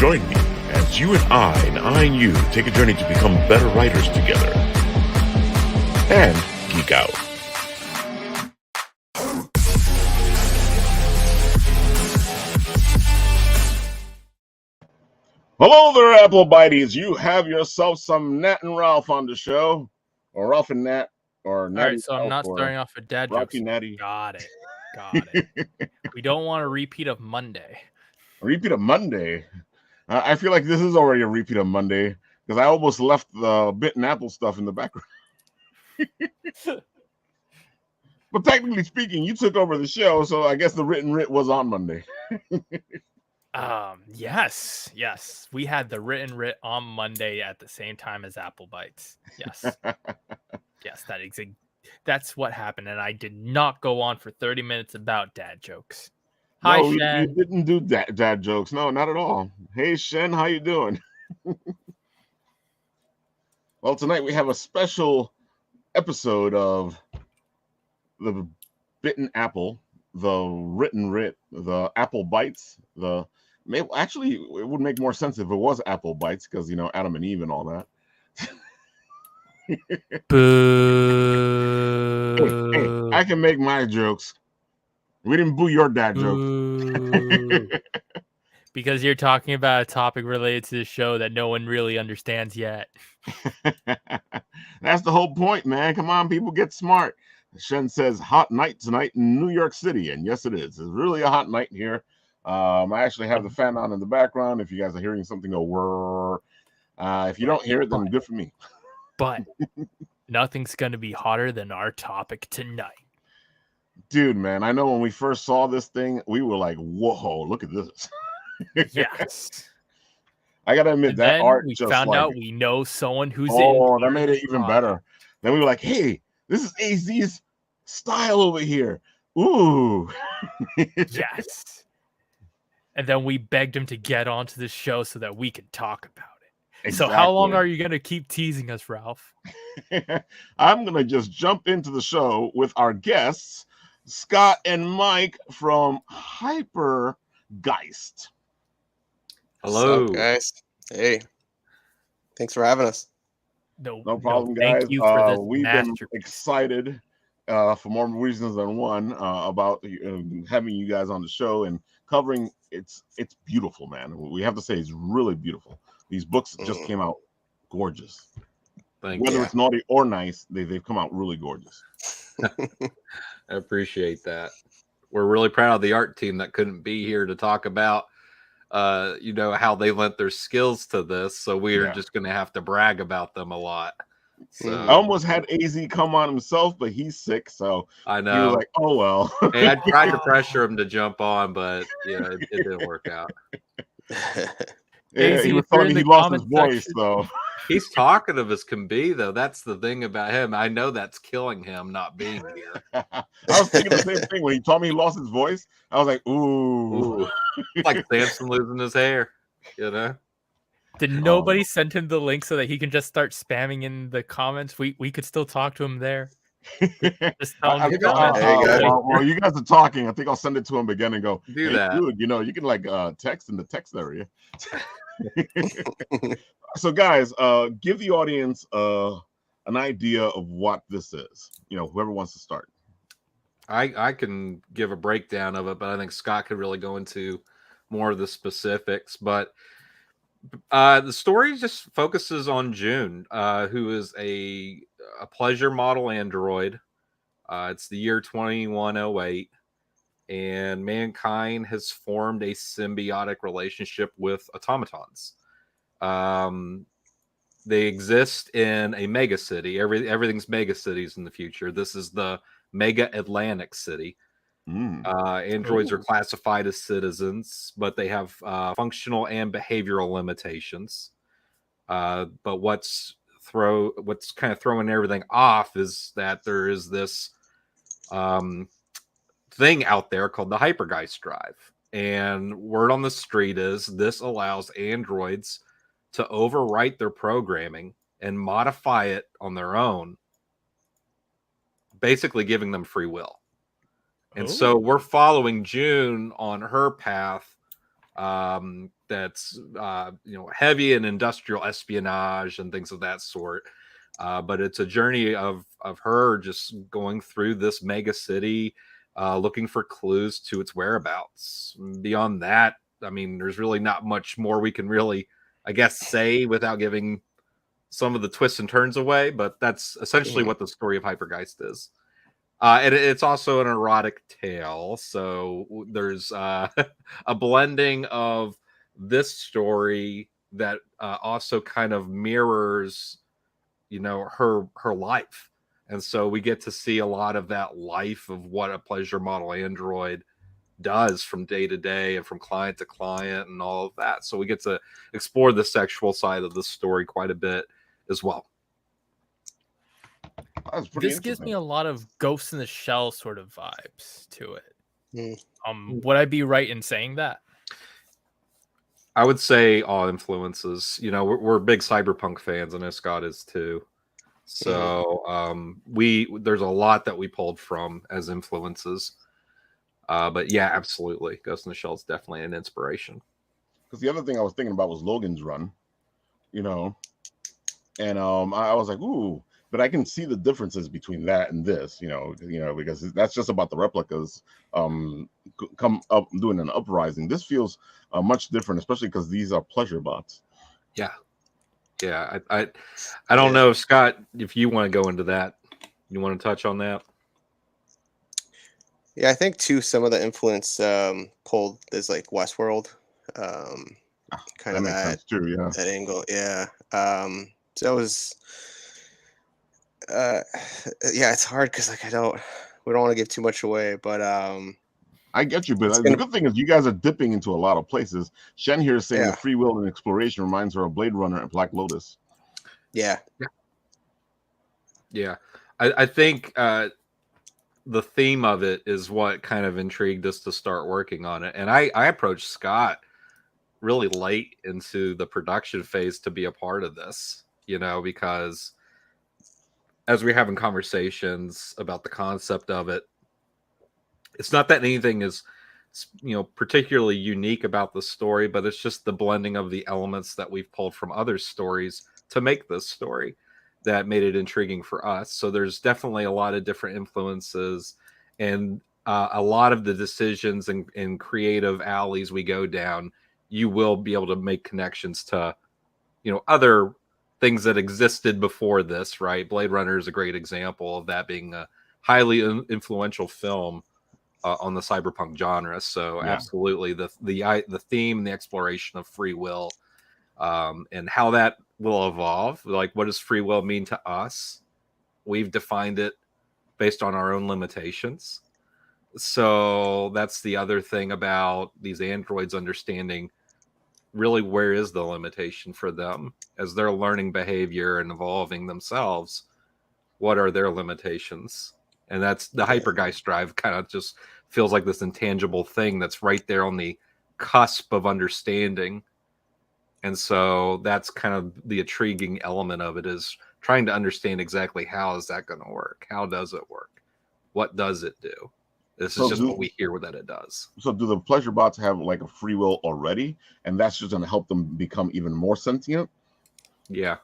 Join me as you and I and you take a journey to become better writers together and geek out. Hello there, Apple Bites. You have yourself some Nat and Ralph on the show, or Ralph and Nat, or Natty. All right, so I'm Ralph, not or starting off with dad Ralphie jokes. Natty. Got it. We don't want a repeat of Monday. A repeat of Monday. I feel like this is already a repeat of Monday because I almost left the Bit and Apple stuff in the background. But technically speaking, you took over the show, so I guess the Written Writ was on Monday. Yes. We had the Written Writ on Monday at the same time as Apple Bites. Yes. Yes, that's what happened, and I did not go on for 30 minutes about dad jokes. Hi, No, Shen. you didn't do dad jokes. No, not at all. Hey, Shen, how you doing? Well, tonight we have a special episode of the Bitten Apple, the Written Writ, the Apple Bites, actually, it would make more sense if it was Apple Bites because, you know, Adam and Eve and all that. Boo. Hey, I can make my jokes. We didn't boo your dad jokes. Because you're talking about a topic related to the show that no one really understands yet. That's the whole point, man. Come on, people, get smart. Shen says, hot night tonight in New York City. And yes, it is. It's really a hot night here. I actually have the fan on in the background. If you guys are hearing something go whir, if you don't hear it, then good for me. But nothing's going to be hotter than our topic tonight. Dude, man, I know when we first saw this thing, we were like, whoa, look at this. Yes. I got to admit, that then art we just found like, out we know someone who's that made it even better. Then we were like, hey, this is AZ's style over here. Ooh. Yes. And then we begged him to get onto the show so that we could talk about it. Exactly. So how long are you going to keep teasing us, Ralph? I'm going to just jump into the show with our guests, Scott and Mike from HyperGeist. Hello. What's up, guys. Hey. Thanks for having us. No problem, guys. Thank you for this we've been excited for more reasons than one about having you guys on the show and covering. It's beautiful, man. We have to say it's really beautiful. These books just came out gorgeous. Whether it's naughty or nice, they've come out really gorgeous. I appreciate that. We're really proud of the art team that couldn't be here to talk about how they lent their skills to this. So we're just going to have to brag about them a lot. So I almost had AZ come on himself, but he's sick. So I know. He was like, oh, well. Hey, I tried to pressure him to jump on, but it didn't work out. Yeah, he was telling me he lost his voice, though. He's talkative as can be, though. That's the thing about him. I know that's killing him not being here. I was thinking the same thing when he told me he lost his voice. I was like, ooh. Like Samson losing his hair, you know? Did nobody send him the link so that he can just start spamming in the comments? We could still talk to him there. Just tell him while you guys are talking, I think I'll send it to him again and go, do that. Dude, you can like text in the text area. So guys, give the audience an idea of what this is. Whoever wants to start. I can give a breakdown of it, but I think Scott could really go into more of the specifics. But the story just focuses on June, who is a pleasure model android. It's the year 2108, and mankind has formed a symbiotic relationship with automatons. They exist in a mega city. Everything's mega cities in the future. This is the mega Atlantic city. Androids are classified as citizens, but they have functional and behavioral limitations. But what's kind of throwing everything off is that there is this thing out there called the HyperGeist drive. And word on the street is this allows androids to overwrite their programming and modify it on their own, basically giving them free will. And so we're following June on her path that's heavy in industrial espionage and things of that sort. But it's a journey of her just going through this mega city, looking for clues to its whereabouts. Beyond that, I mean, there's really not much more we can really, I guess, say without giving some of the twists and turns away. But that's essentially what the story of HyperGeist is. And it's also an erotic tale. So there's a blending of this story that also kind of mirrors, her life. And so we get to see a lot of that life of what a pleasure model android does from day to day and from client to client and all of that. So we get to explore the sexual side of the story quite a bit as well. This gives me a lot of Ghost in the Shell sort of vibes to it. Would I be right in saying that? I would say all influences. We're big Cyberpunk fans, and Scott is too. So there's a lot that we pulled from as influences. But yeah, absolutely, Ghost in the Shell is definitely an inspiration. Because the other thing I was thinking about was Logan's Run, and I was like, ooh. But I can see the differences between that and this, because that's just about the replicas come up doing an uprising. This feels much different, especially because these are pleasure bots. Yeah. I don't know, Scott, if you want to go into that. You want to touch on that? Yeah, I think too some of the influence pulled is like Westworld, kind of makes sense too. Yeah, that angle. Yeah. So it was. It's hard because we don't want to give too much away, but I get you. But the good thing is you guys are dipping into a lot of places. Shen here is saying the free will and exploration reminds her of Blade Runner and Black Lotus. Yeah. I think the theme of it is what kind of intrigued us to start working on it. And I approached Scott really late into the production phase to be a part of this, because as we're having conversations about the concept of it, it's not that anything is, particularly unique about the story, but it's just the blending of the elements that we've pulled from other stories to make this story that made it intriguing for us. So there's definitely a lot of different influences and a lot of the decisions and creative alleys we go down, you will be able to make connections to, other things that existed before this, right? Blade Runner is a great example of that being a highly influential film on the cyberpunk genre. So absolutely, the theme and the exploration of free will and how that will evolve. Like, what does free will mean to us? We've defined it based on our own limitations. So that's the other thing about these androids understanding really where is the limitation for them as they're learning behavior and evolving themselves. What are their limitations? And that's the HyperGeist drive kind of just feels like this intangible thing that's right there on the cusp of understanding. And so that's kind of the intriguing element of it, is trying to understand exactly how is that going to work? How does it work? What does it do? This is just what we hear that it does. So do the pleasure bots have like a free will already, and that's just going to help them become even more sentient? Yeah,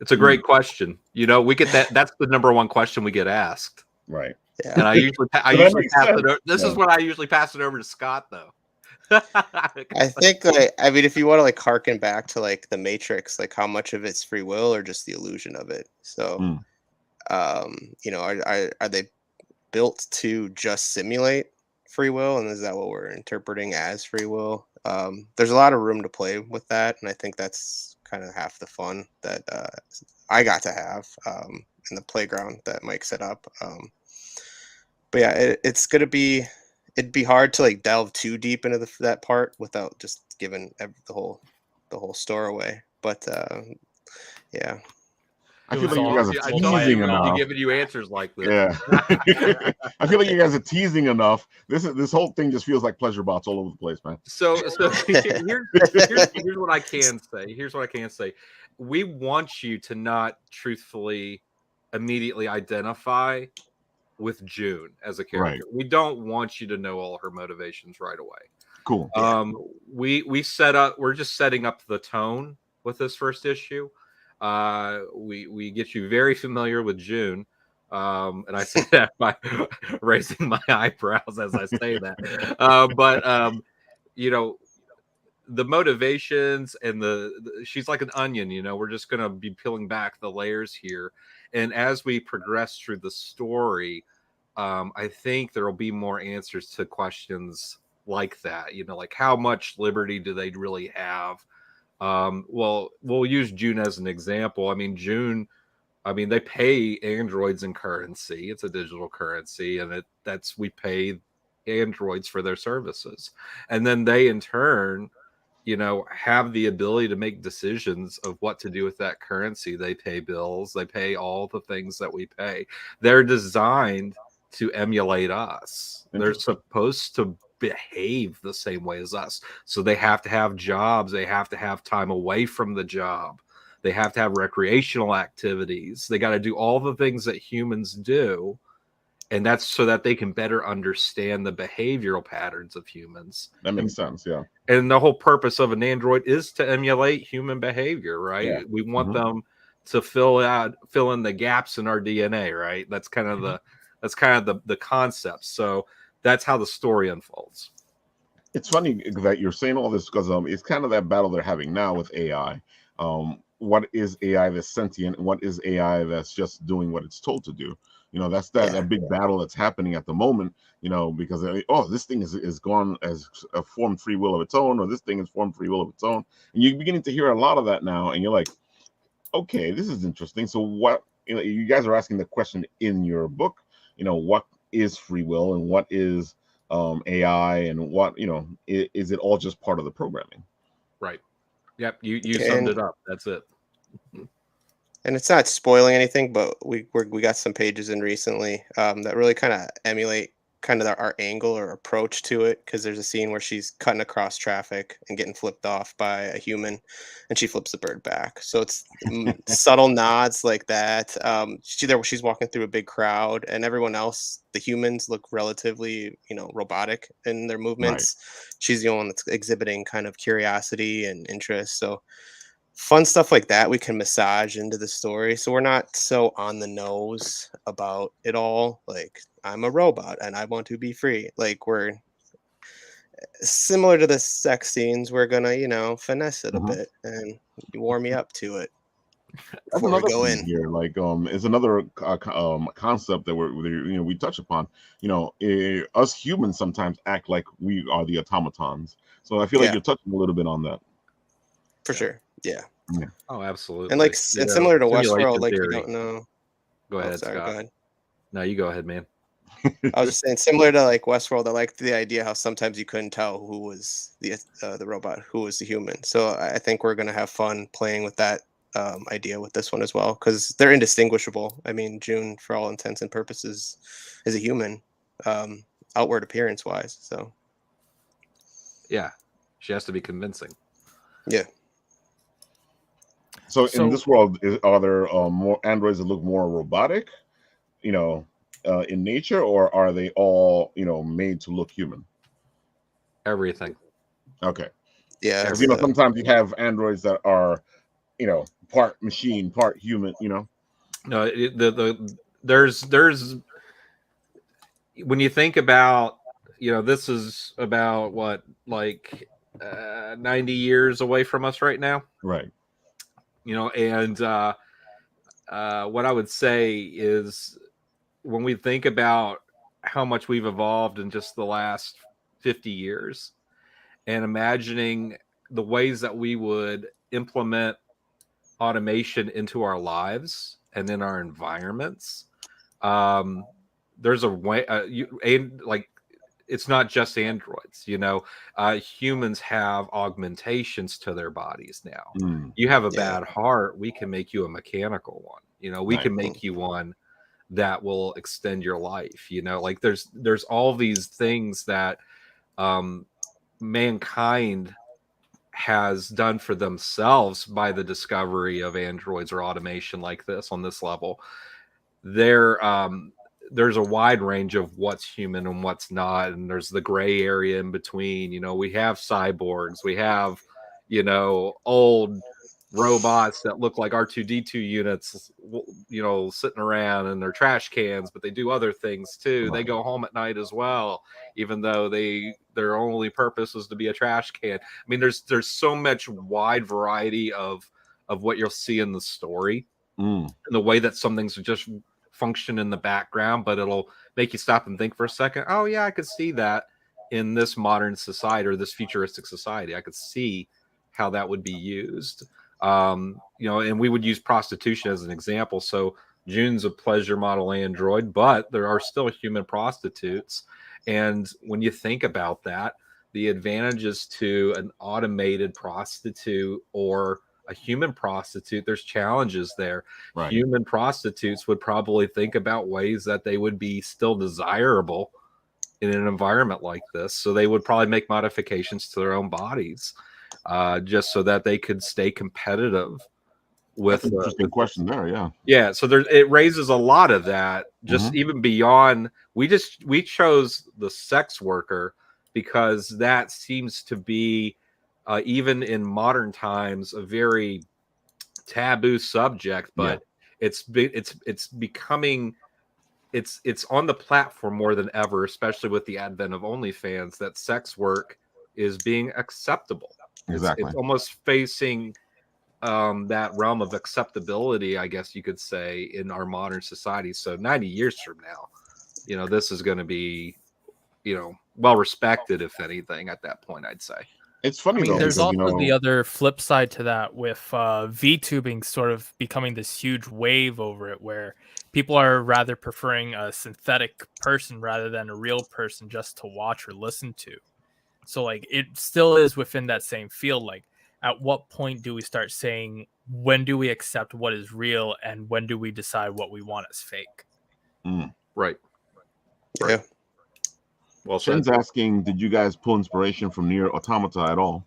it's a great question. We get that. That's the number one question we get asked. Right. Yeah. And I usually pass it over. This is what I usually pass it over to Scott, though. I think, if you want to harken back to the Matrix, how much of it's free will or just the illusion of it. So, are they built to just simulate free will, and is that what we're interpreting as free will? There's a lot of room to play with that, and I think that's kind of half the fun that I got to have in the playground that Mike set up. But yeah, it'd be hard to delve too deep into that part without just giving the whole store away. But yeah. I feel like you guys are teasing enough. Giving you answers like this. Yeah. I feel like you guys are teasing enough. This whole thing just feels like pleasure bots all over the place, man. So here's what I can say. Here's what I can say. We want you to not truthfully immediately identify with June as a character. Right. We don't want you to know all her motivations right away. Cool. We set up. We're just setting up the tone with this first issue. We get you very familiar with June. And I say that by raising my eyebrows as I say that. But you know, the motivations and she's like an onion, you know, we're just going to be peeling back the layers here. And as we progress through the story, I think there will be more answers to questions like that, you know, like how much liberty do they really have? Well, we'll use June as an example. I mean, June, they pay androids in currency. It's a digital currency, and we pay androids for their services. And then they in turn, you know, have the ability to make decisions of what to do with that currency. They pay bills, they pay all the things that we pay. They're designed to emulate us. They're supposed to behave the same way as us. So they have to have jobs, they have to have time away from the job. They have to have recreational activities. They got to do all the things that humans do. And that's so that they can better understand the behavioral patterns of humans. That makes sense, yeah. And the whole purpose of an android is to emulate human behavior, right? Yeah. We want them to fill in the gaps in our DNA, right? That's kind of the concept. So that's how the story unfolds. It's funny that you're saying all this because it's kind of that battle they're having now with AI. What is AI that's sentient, and what is AI that's just doing what it's told to do? You know, that's that big battle that's happening at the moment, you know, because this thing is gone as a formed free will of its own, or this thing is formed free will of its own. And you're beginning to hear a lot of that now, and you're like, okay, this is interesting. So what, you know, you guys are asking the question in your book, you know, what is free will and what is AI, and what, you know, is it all just part of the programming? Right. Yep. You summed it up. That's it. And it's not spoiling anything, but we got some pages in recently that really kind of emulate kind of our angle or approach to it, because there's a scene where she's cutting across traffic and getting flipped off by a human, and she flips the bird back. So it's subtle nods like that. She's walking through a big crowd, and everyone else, the humans, look relatively, you know, robotic in their movements. Right. She's the only one that's exhibiting kind of curiosity and interest. So fun stuff like that we can massage into the story, so we're not so on the nose about it all, like I'm a robot and I want to be free. Like, we're similar to the sex scenes, we're gonna, you know, finesse it a bit and you warm me up to it before we go in here. Like is another concept that we touch upon. You know, us humans sometimes act like we are the automatons, so I feel like you're touching a little bit on that. For sure. Yeah. Oh, absolutely. And like, and similar to Westworld, like, you don't know. Go ahead, sorry, Scott. go ahead. No, you go ahead, man. I was just saying, similar to like Westworld, I liked the idea how sometimes you couldn't tell who was the robot, who was the human. So I think we're gonna have fun playing with that idea with this one as well, because they're indistinguishable. I mean, June, for all intents and purposes, is a human, outward appearance wise. So yeah, she has to be convincing. Yeah. So in this world, are there more androids that look more robotic, you know, in nature, or are they all, you know, made to look human? Everything. Okay. Yeah. Because, you know, sometimes you have androids that are, you know, part machine, part human, you know. No, there's when you think about, you know, this is about what, like 90 years away from us right now. Right. You know, and what I would say is, when we think about how much we've evolved in just the last 50 years, and imagining the ways that we would implement automation into our lives and in our environments, there's a way, like, it's not just androids, you know, humans have augmentations to their bodies now. You have a bad heart, we can make you a mechanical one, you know, we can make you one that will extend your life, you know, like there's all these things that mankind has done for themselves by the discovery of androids or automation like this on this level. there's a wide range of what's human and what's not, and there's the gray area in between. We have cyborgs, we have old robots that look like R2D2 units, sitting around in their trash cans, but they do other things too. Right. They go home at night as well, even though their only purpose is to be a trash can. I mean, there's so much wide variety of what you'll see in the story, and the way that some things just function in the background, but it'll make you stop and think for a second. Oh yeah, I could see that in this modern society or this futuristic society. I could see how that would be used. And we would use prostitution as an example. So June's a pleasure model android, but there are still human prostitutes. And when you think about that, the advantages to an automated prostitute or a human prostitute, there's challenges there. Right. Human prostitutes would probably think about ways that they would be still desirable in an environment like this. So they would probably make modifications to their own bodies, just so that they could stay competitive with. That's an interesting question there. Yeah. So it raises a lot of that, just even beyond. We chose the sex worker because that seems to be, even in modern times, a very taboo subject, but it's becoming, it's on the platform more than ever, especially with the advent of OnlyFans, that sex work is being acceptable. Exactly. It's almost facing that realm of acceptability, I guess you could say, in our modern society. So 90 years from now, this is going to be, well respected, if anything, at that point, I'd say. It's funny. There's also the other flip side to that with VTubing sort of becoming this huge wave over it, where people are rather preferring a synthetic person rather than a real person just to watch or listen to. So like it still is within that same field. Like, at what point do we start saying, when do we accept what is real and when do we decide what we want as fake? Right. Yeah. Well, Shen's asking, did you guys pull inspiration from eR0 Automata at all?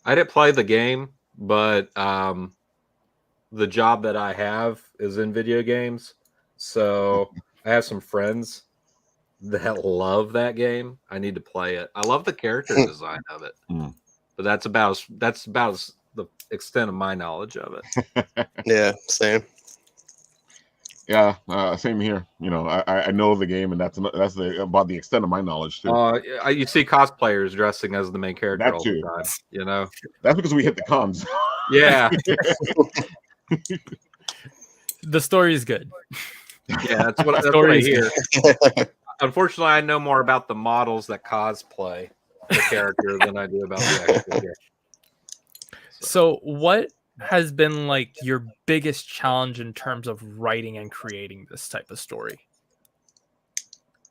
I didn't play the game, but the job that I have is in video games. So I have some friends that love that game. I need to play it. I love the character design of it, but that's about the extent of my knowledge of it. Yeah, same. Yeah, same here. I know the game, and that's about the extent of my knowledge too. You see cosplayers dressing as the main character all the time. That's because we hit the cons. Yeah. The story is good. Yeah, that's what I hear. Unfortunately, I know more about the models that cosplay the character than I do about the actual character. So what has been like your biggest challenge in terms of writing and creating this type of story?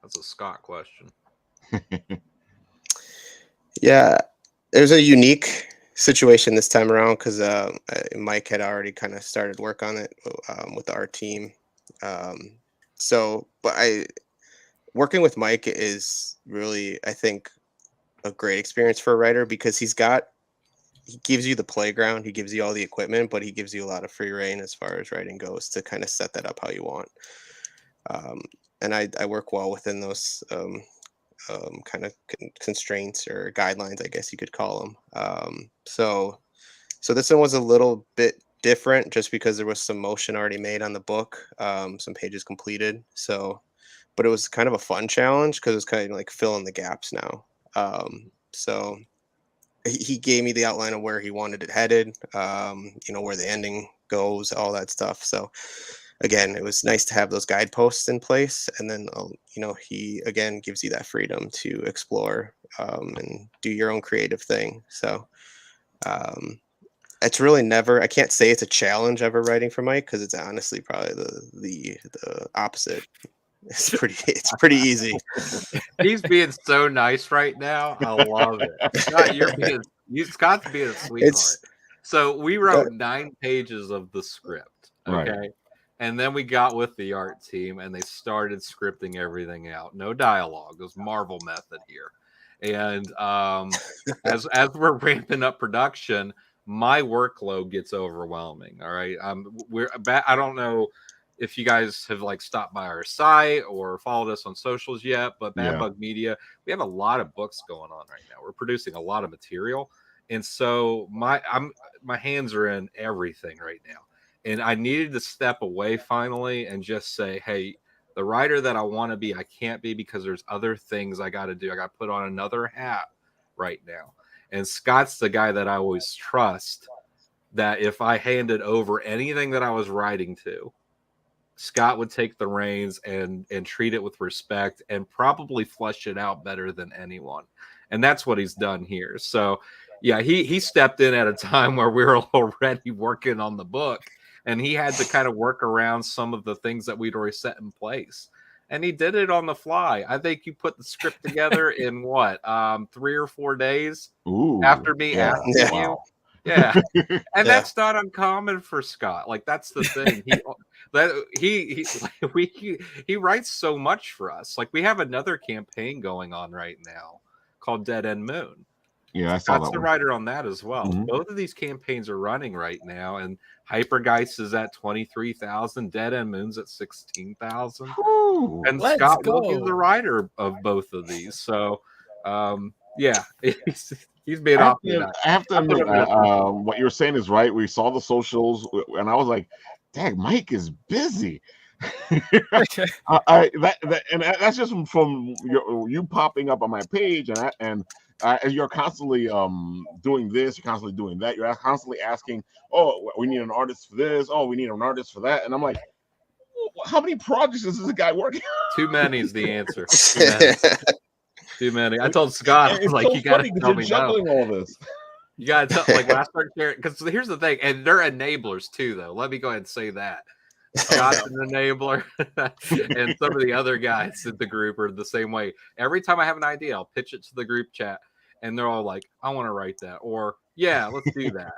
That's a Scott question. Yeah, there's a unique situation this time around because Mike had already kind of started work on it with our team. Working with Mike is really, I think, a great experience for a writer because he gives you the playground, he gives you all the equipment, but he gives you a lot of free reign as far as writing goes to kind of set that up how you want. And I work well within those kind of constraints or guidelines, I guess you could call them. So this one was a little bit different just because there was some motion already made on the book, some pages completed. But it was kind of a fun challenge because it was kind of like filling the gaps now. So he gave me the outline of where he wanted it headed, where the ending goes, all that stuff. So again, it was nice to have those guideposts in place. And then, he again gives you that freedom to explore and do your own creative thing. So it's really I can't say it's a challenge ever writing for Mike because it's honestly probably the opposite. It's pretty easy. He's being so nice right now. I love it. Scott's being a sweetheart. So we wrote 9 pages of the script. Okay. Right. And then we got with the art team and they started scripting everything out. No dialogue. It was Marvel method here. And as we're ramping up production, my workload gets overwhelming. All right. I don't know if you guys have like stopped by our site or followed us on socials yet, but Bad Bug Media, we have a lot of books going on right now. We're producing a lot of material. And so my hands are in everything right now. And I needed to step away finally and just say, hey, the writer that I want to be, I can't be because there's other things I got to do. I got to put on another hat right now. And Scott's the guy that I always trust, that if I handed over anything that I was writing to, Scott would take the reins and treat it with respect and probably flesh it out better than anyone. And that's what he's done here. So yeah, he stepped in at a time where we were already working on the book, and he had to kind of work around some of the things that we'd already set in place. And he did it on the fly. I think you put the script together in what, 3 or 4 days after me asking you. Yeah. And that's not uncommon for Scott. Like, that's the thing. He writes so much for us. Like, we have another campaign going on right now called Dead End Moon. Yeah, I saw Scott's that the one. writer on that as well. Mhm. Both of these campaigns are running right now, and HyperGeist is at 23,000. Dead End Moon's at 16,000. And Let's Scott go. will be the writer of both of these. So, yeah, he's being I awfully nice. have to admit, what you're saying is right. We saw the socials, and I was like, "Dang, Mike is busy." That's just from you popping up on my page, and you're constantly doing this, you're constantly doing that, you're constantly asking, "Oh, we need an artist for this. Oh, we need an artist for that," and I'm like, "How many projects is this guy working on?" Too many is the answer. Too many. Too many. I told Scott, I was like, you got to tell me juggling all this. You got to tell, like, last start sharing, because here's the thing, and they're enablers too, though. Let me go ahead and say that. Scott's an enabler, and some of the other guys in the group are the same way. Every time I have an idea, I'll pitch it to the group chat, and they're all like, I want to write that, or yeah, let's do that.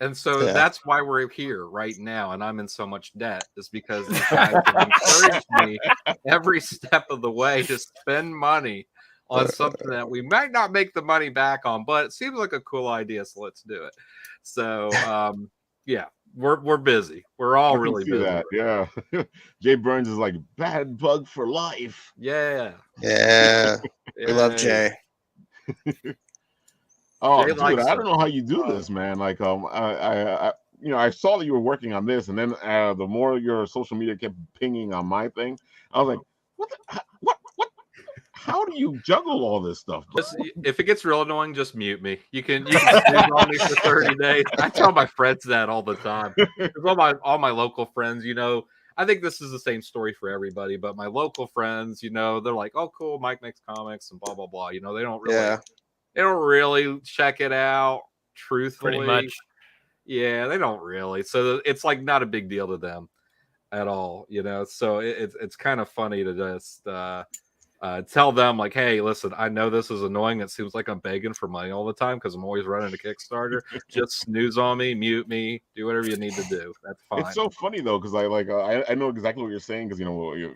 And so that's why we're here right now, and I'm in so much debt, is because these guys have encouraged me every step of the way to spend money on something that we might not make the money back on, but it seems like a cool idea, so let's do it. So yeah, we're busy. We're all really busy. That. Yeah. Jay Burns is like, bad bug for life. Yeah. We love Jay. Oh, dude, I don't know how you do this, man. Like, I saw that you were working on this, and then the more your social media kept pinging on my thing, I was like, what? How do you juggle all this stuff? Just, if it gets real annoying, just mute me. You can snooze on me for 30 days. I tell my friends that all the time. All my local friends, I think this is the same story for everybody, but my local friends, they're like, oh, cool, Mike makes comics and blah, blah, blah. They don't really check it out, truthfully. Pretty much. Yeah, they don't really. So it's like not a big deal to them at all, So it's kind of funny to just tell them, like, hey, listen, I know this is annoying. It seems like I'm begging for money all the time because I'm always running a Kickstarter. Just snooze on me, mute me, do whatever you need to do. That's fine. It's so funny though, because I know exactly what you're saying, because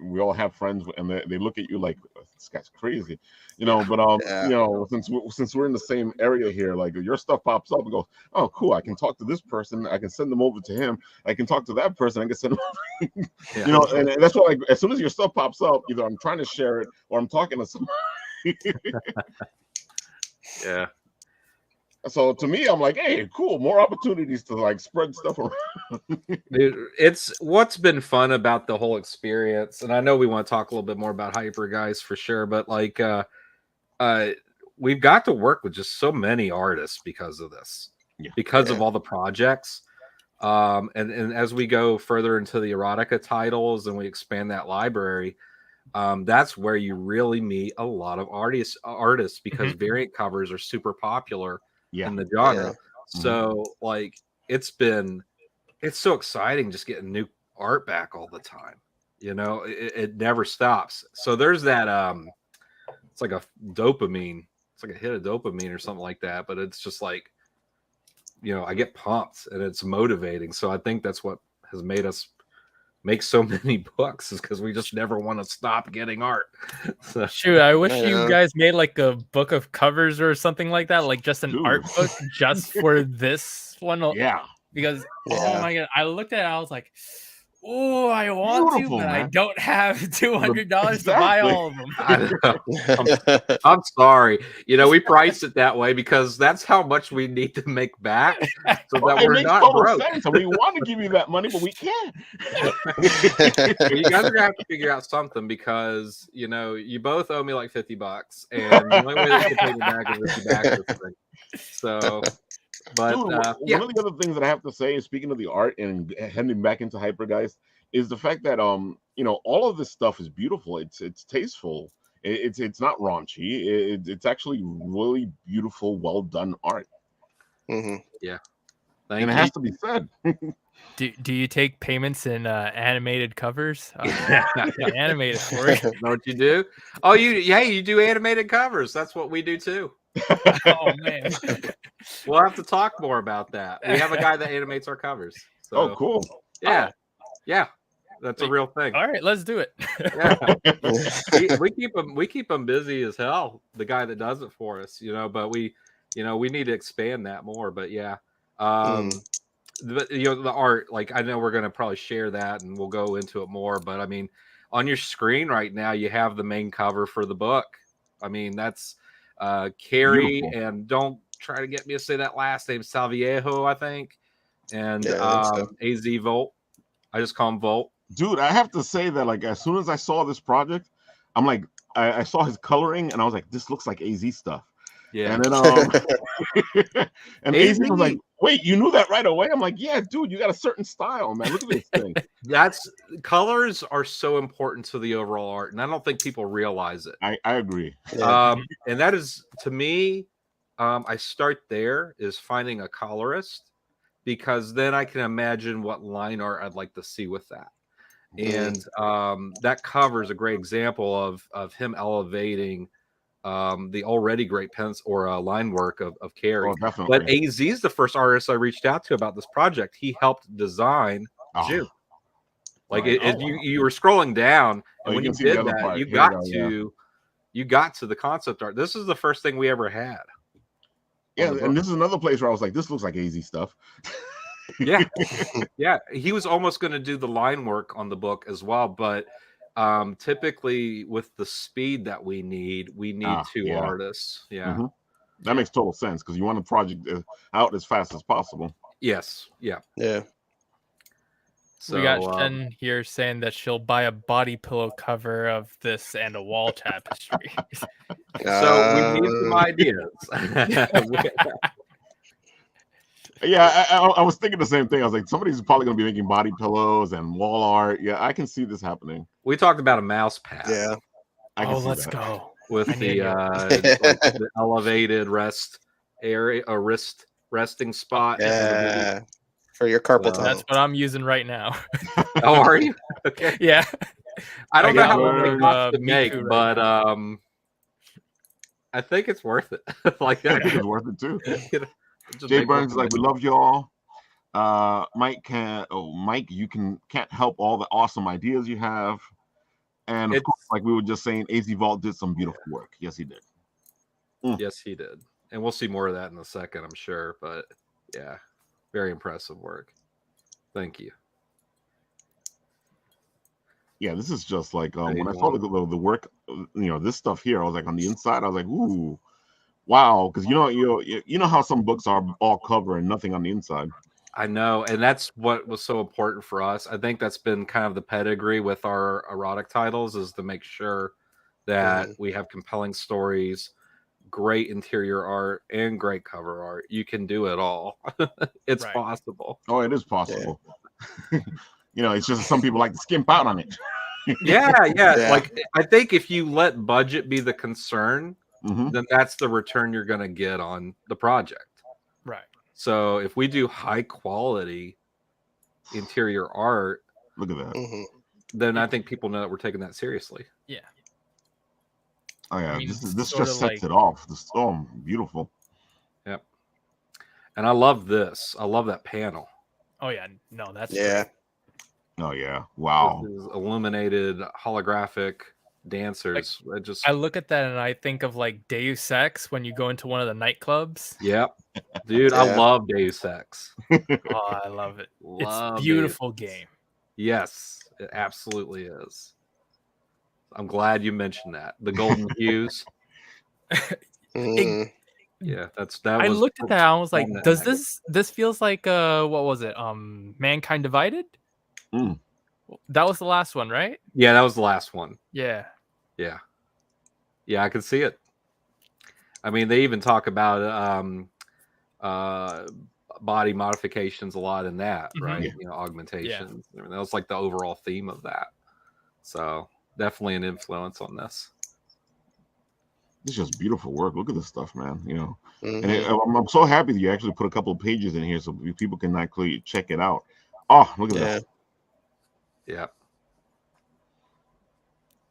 we all have friends and they look at you like, this guy's crazy, But since we're in the same area here, like, your stuff pops up and goes, oh, cool, I can talk to this person, I can send them over to him, I can talk to that person, I can send them over. And that's why, like, as soon as your stuff pops up, either I'm trying to share it or I'm talking to somebody. Yeah. So to me, I'm like, hey, cool, more opportunities to like spread stuff around. Dude, it's what's been fun about the whole experience, and I know we want to talk a little bit more about HyperGeist for sure, but like we've got to work with just so many artists because of this, because of all the projects. And as we go further into the erotica titles and we expand that library, that's where you really meet a lot of artists because variant covers are super popular in the genre. So like it's so exciting just getting new art back all the time. It never stops. So there's that it's like a dopamine, it's like a hit of dopamine or something like that, but it's just like, I get pumped and it's motivating. So I think that's what has made us make so many books, is because we just never want to stop getting art. So, shoot, I wish you guys made like a book of covers or something like that, like just an art book just for this one. Yeah. Because oh my god, I looked at it, I was like, Oh, I want Beautiful, to, but I man. don't have $200 to buy Exactly. all of them. I know. I'm sorry. We price it that way because that's how much we need to make back so Well, that it we're makes not total broke. sense, and we want to give you that money, but we can't. Well, you guys are gonna have to figure out something because you both owe me like $50, and the only way that you can pay me back is if you back this thing. So, but Dude, yeah, one of the other things that I have to say, speaking of the art and heading back into HyperGeist, is the fact that all of this stuff is beautiful. It's tasteful. It's not raunchy. It's actually really beautiful, well done art, hmm yeah. and Thank it you. has to be said. Do you take payments in animated covers? Animated for you. Know what you do? Oh, you do animated covers. That's what we do too. Oh man. We'll have to talk more about that. We have a guy that animates our covers. So Oh, cool. yeah, yeah, that's a real thing. All right, let's do it. Yeah, we keep him busy as hell. The guy that does it for us, but we need to expand that more. But yeah, the art, like I know we're gonna probably share that and we'll go into it more. But I mean, on your screen right now, you have the main cover for the book. I mean, that's Carrie, Beautiful. and don't try to get me to say that last name, Salviejo, I think, and Yeah, I think so. AZ Volt. I just call him Volt. Dude, I have to say that like as soon as I saw this project, I'm like, I saw his coloring and I was like, this looks like AZ stuff. Yeah, And then and AZ was like, wait, you knew that right away? I'm like, yeah, dude, you got a certain style, man. Look at this thing. that's colors are so important to the overall art, and I don't think people realize it. I agree. Yeah. And that is, to me, I start there is finding a colorist, because then I can imagine what line art I'd like to see with that. And that cover is a great example of him elevating the already great pens or line work of Carrie. Oh, definitely. But AZ is the first artist I reached out to about this project. He helped design June. Like you were scrolling down, and when you did that, you got to the concept art. This is the first thing we ever had. Yeah, and this is another place where I was like, this looks like AZ stuff. Yeah. Yeah. He was almost going to do the line work on the book as well, but typically with the speed that we need two artists. Yeah. That makes total sense because you want a project out as fast as possible. Yes. Yeah. Yeah. So we got Shen here saying that she'll buy a body pillow cover of this and a wall tapestry. So we need some ideas. Yeah, I was thinking the same thing. I was like, somebody's probably going to be making body pillows and wall art. Yeah, I can see this happening. We talked about a mouse pad. Yeah. Let's go. With the elevated rest area, a wrist resting spot. Yeah. For your carpal tunnel. That's what I'm using right now. Oh, are you? Okay. Yeah. I don't know how much it costs to make, but I think it's worth it. Like that. I think it's worth it too. Jay Burns is like, we love y'all. Mike, you can't help all the awesome ideas you have. And of course, like we were just saying, AZ Vault did some beautiful work. Yes, he did. Yes, he did. And we'll see more of that in a second, I'm sure. But yeah, very impressive work. Thank you. Yeah, this is just like when I saw the work, this stuff here, I was like on the inside, I was like, ooh. Wow, because you know how some books are all cover and nothing on the inside. I know, and that's what was so important for us. I think that's been kind of the pedigree with our erotic titles, is to make sure that we have compelling stories, great interior art, and great cover art. You can do it all. It's possible. Oh, it is possible. Yeah. It's just some people like to skimp out on it. Yeah. Like I think if you let budget be the concern, then that's the return you're going to get on the project. Right. So if we do high quality interior art, look at that. Then I think people know that we're taking that seriously. Yeah. Oh yeah, this just sets it off. This beautiful. Yep. And I love this. I love that panel. Oh yeah, no, that's great. Oh yeah, wow. This is illuminated holographic dancers. I look at that and I think of like Deus Ex when you go into one of the nightclubs. Yep. Dude, I love Deus Ex. Oh, I love it. It's a beautiful game. Yes, it absolutely is. I'm glad you mentioned that. The golden hues. Mhm. Yeah, that I was. looked at that. I was like, prominent does in that. this feels like what was it? Mankind Divided. Mm. That was the last one, right? Yeah, that was the last one. Yeah. Yeah, yeah, I can see it. I mean, they even talk about body modifications a lot in that, Mhm. right? Yeah. You know, augmentations. I mean, that was like the overall theme of that. So definitely an influence on this. It's just beautiful work. Look at this stuff, man. And Mhm. I'm so happy that you actually put a couple of pages in here so people can actually check it out. Oh, look at Yeah. that. Yeah.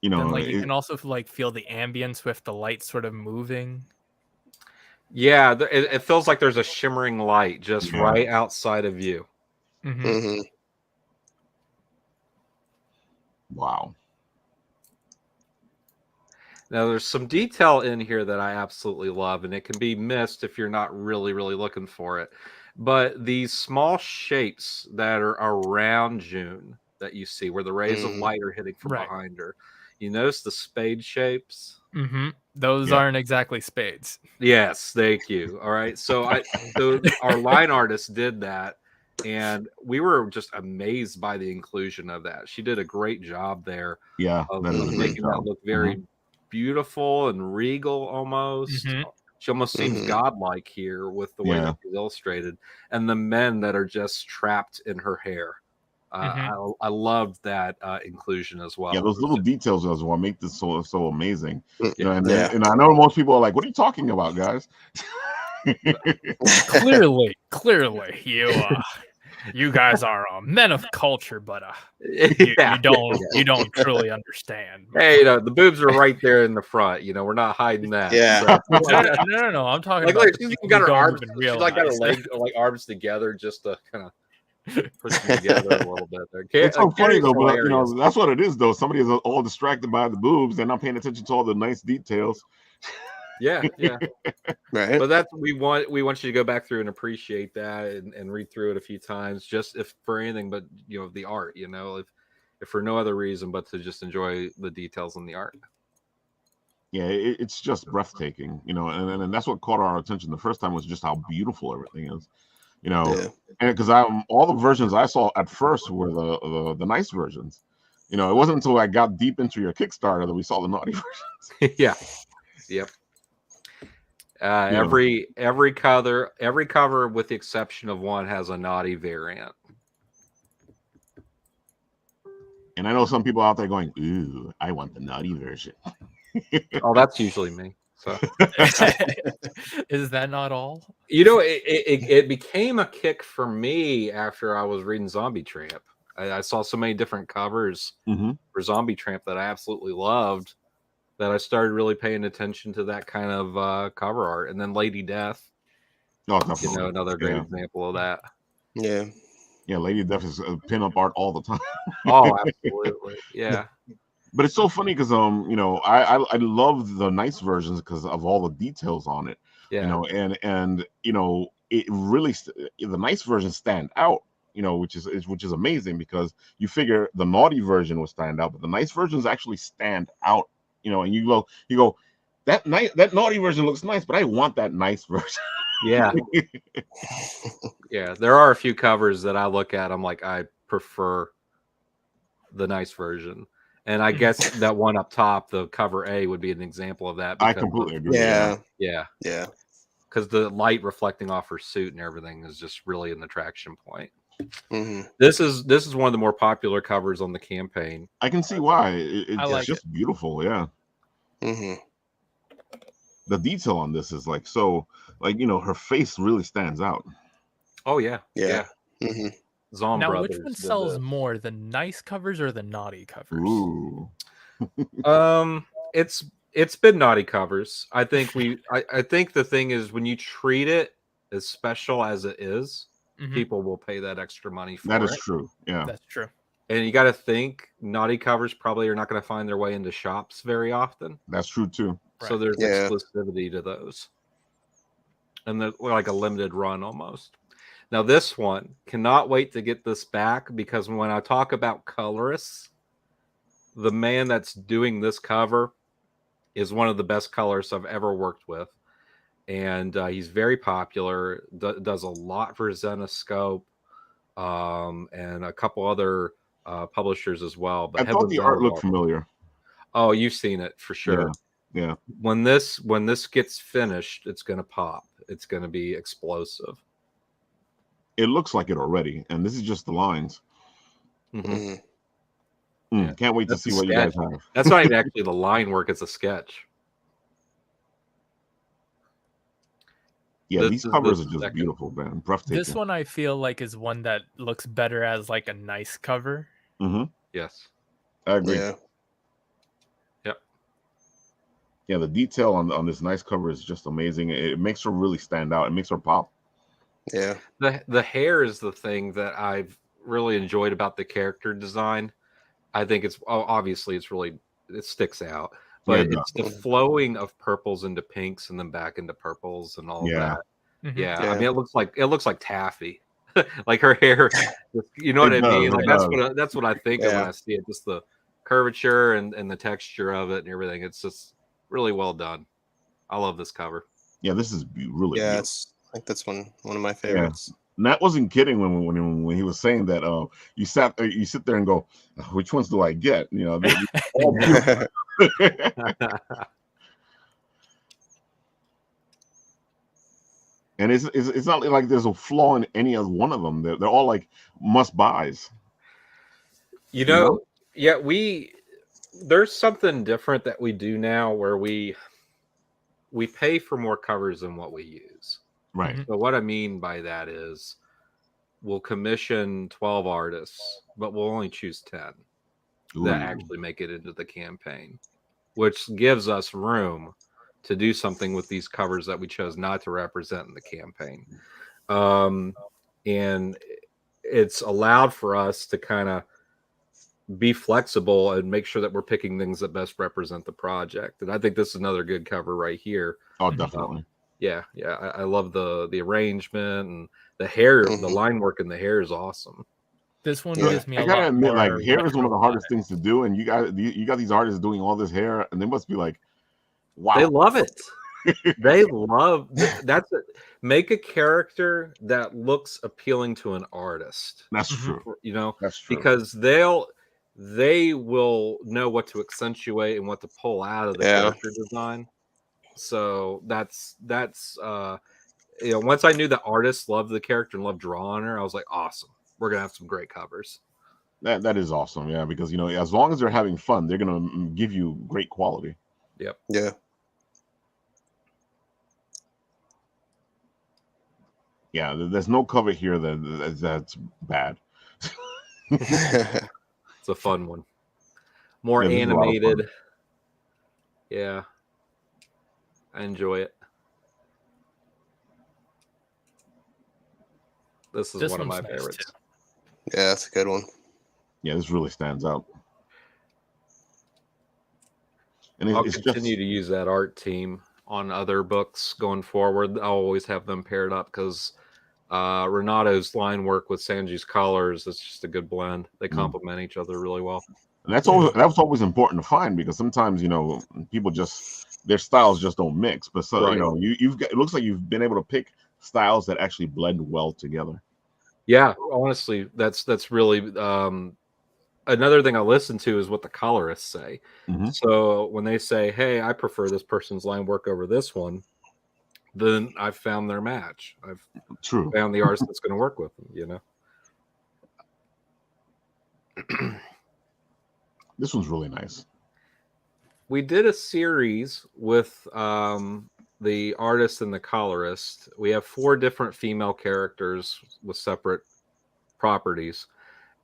Then like you can also like feel the ambience with the light sort of moving. Yeah, it feels like there's a shimmering light just Yeah. right outside of you. Mm-hmm. Mhm. Wow. Now, there's some detail in here that I absolutely love, and it can be missed if you're not really, really looking for it. But these small shapes that are around June that you see, where the rays of Mhm. light are hitting from Right. behind her, you notice the spade shapes? Mm-hmm. Those Yeah. aren't exactly spades. Yes, thank you. All right, so our line artist did that, and we were just amazed by the inclusion of that. She did a great job there Yeah, of that is a great making that job. look very beautiful and regal almost. Mm-hmm. She almost seems Mhm. godlike here with the way Yeah. that she's illustrated, and the men that are just trapped in her hair. I loved that inclusion as well. Yeah, It those was little just- details is what make this so amazing. yeah, And I know most people are like, "What are you talking about, guys?" Clearly, you guys are men of culture, but you yeah. don't truly understand. Hey, the boobs are right there in the front. We're not hiding that. Yeah. So, No. I'm talking like, about she's the people even got who her don't arms. even She's like got her realize. leg, like arms together, just to kind of push them together a little bit. There, It's so funny Gary's though, but hilarious. that's what it is though. Somebody is all distracted by the boobs. They're not paying attention to all the nice details. Yeah. Right. But that's we want you to go back through and appreciate that and read through it a few times, just if for anything but the art. If for no other reason but to just enjoy the details in the art. Yeah, it's just breathtaking, and that's what caught our attention the first time was just how beautiful everything is, Yeah. and because all the versions I saw at first were the nice versions. It wasn't until I got deep into your Kickstarter that we saw the naughty versions. Yeah. Yep. Every cover with the exception of one has a naughty variant. And I know some people out there going, "Ooh, I want the naughty version." Oh, that's usually me. So Is that not all? it became a kick for me after I was reading Zombie Tramp. I saw so many different covers for Zombie Tramp that I absolutely loved that I started really paying attention to that kind of cover art. And then Lady Death, Oh, definitely. another great example of that. Yeah. Yeah, Lady Death is pin-up art all the time. Oh, absolutely. Yeah. But it's so funny because I love the nice versions because of all the details on it. Yeah. And it really the nice versions stand out. Which is amazing because you figure the naughty version will stand out, but the nice versions actually stand out. And you go, that naughty version looks nice, but I want that nice version. Yeah. Yeah. There are a few covers that I look at. I'm like, I prefer the nice version. And I guess that one up top, the cover A, would be an example of that. I completely agree. Yeah. Yeah. Because the light reflecting off her suit and everything is just really an attraction point. Mhm. This is one of the more popular covers on the campaign. I can see why. It's just it. beautiful. Yeah. Mhm. The detail on this is her face really stands out. Oh yeah. Yeah. Mhm. Zom Now, Brothers which one did sells this. more, the nice covers or the naughty covers? Ooh. It's been naughty covers. I think I think the thing is when you treat it as special as it is, people will pay that extra money for it. That is true. Yeah. That's true. And you got to think naughty covers probably are not going to find their way into shops very often. That's true too. So there's exclusivity to those. And they're like a limited run almost. Now this one, cannot wait to get this back, because when I talk about colorists, the man that's doing this cover is one of the best colorists I've ever worked with. And he's very popular, does a lot for Zenoscope, and a couple other publishers as well. But I thought the art looked familiar. Oh, you've seen it for sure. Yeah. When this gets finished, it's going to pop. It's going to be explosive. It looks like it already, and this is just the lines. Mm-hmm. Yeah. Can't wait to see what you guys have. That's not even actually the line work; it's a sketch. Yeah, these covers are just beautiful, man. Breathtaking. This one I feel like is one that looks better as like a nice cover. Yes, I agree. Yeah. Yep. Yeah, the detail on this nice cover is just amazing. It makes her really stand out. It makes her pop. Yeah. The hair is the thing that I've really enjoyed about the character design. I think it's obviously it sticks out, but it's the flowing of purples into pinks and then back into purples and all that. Yeah, I mean it looks like taffy, like her hair. You know what I mean? Like that's what I think of when I see it. Just the curvature and the texture of it and everything. It's just really well done. I love this cover. Yeah, this is really beautiful. I think that's one of my favorites. Nat wasn't kidding when he was saying that. You sit there and go, which ones do I get? You know, they're all beautiful. And it's not like there's a flaw in any of one of them. They're all like must buys. You know? Yeah, there's something different that we do now where we pay for more covers than what we use. Right. So what I mean by that is we'll commission 12 artists, but we'll only choose 10 that actually make it into the campaign, which gives us room to do something with these covers that we chose not to represent in the campaign. And it's allowed for us to kind of be flexible and make sure that we're picking things that best represent the project. And I think this is another good cover right here. Oh, definitely. Yeah. I love the arrangement and the hair. The line work in the hair is awesome. This one gives me a lot. I gotta admit, more like hair is one of the hardest things to do, and you got these artists doing all this hair, and they must be like, wow, they love it. They love that's it. Make a character that looks appealing to an artist. That's true. You know, that's true, because they will know what to accentuate and what to pull out of the character design. So that's once I knew the artists loved the character and loved drawing her, I was like, awesome, we're gonna have some great covers. That is awesome. Yeah, because as long as they're having fun, they're gonna give you great quality. Yep. Yeah. Yeah, there's no cover here that's bad. It's a fun one. More animated. Yeah. I enjoy it. This one of my favorites. Too. Yeah, that's a good one. Yeah, this really stands out. And I'll continue to use that art team on other books going forward. I'll always have them paired up because Renato's line work with Sanji's colors, it's just a good blend. They complement each other really well. And that was always important to find, because sometimes people their styles just don't mix. But it looks like you've been able to pick styles that actually blend well together. Yeah, honestly, that's really another thing I listen to is what the colorists say. So when they say, "Hey, I prefer this person's line work over this one," then I've found their match. I've found the artist that's going to work with them. This one's really nice. We did a series with the artist and the colorist. We have 4 different female characters with separate properties,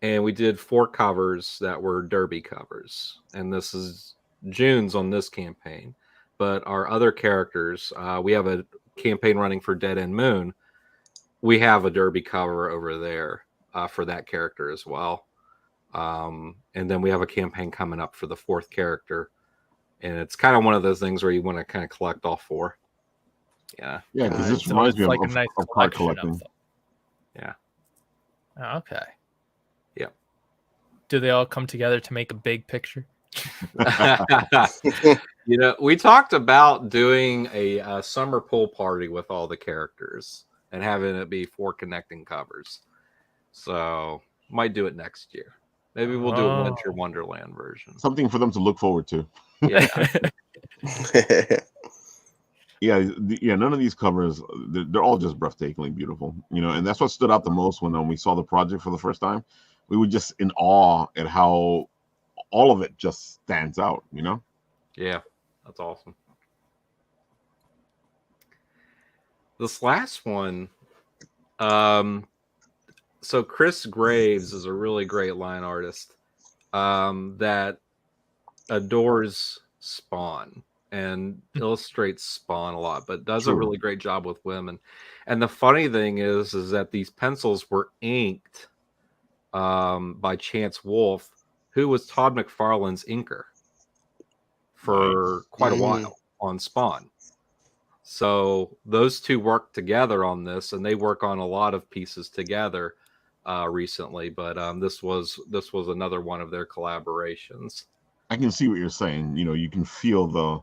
and we did 4 covers that were derby covers. And this is June's on this campaign, but our other characters, we have a campaign running for Dead End Moon. We have a derby cover over there for that character as well. And then we have a campaign coming up for the 4th character, and it's kind of one of those things where you want to kind of collect all 4. Yeah, because this reminds me like of a nice card collecting. Yeah. Oh, okay. Yep. Do they all come together to make a big picture? You know, we talked about doing a summer pool party with all the characters and having it be 4 connecting covers. So might do it next year. Maybe we'll do a Winter Wonderland version. Something for them to look forward to. Yeah. Yeah. None of these covers, they're all just breathtakingly beautiful, you know, and that's what stood out the most when we saw the project for the first time. We were just in awe at how all of it just stands out, you know. Yeah, that's awesome. This last one, so Chris Graves is a really great line artist that adores Spawn and illustrates Spawn a lot, but does a really great job with women. And the funny thing is that these pencils were inked by Chance Wolfe, who was Todd McFarlane's inker for quite a while on Spawn. So those two work together on this, and they work on a lot of pieces together recently. But this was another one of their collaborations. I can see what you're saying. You know, you can feel the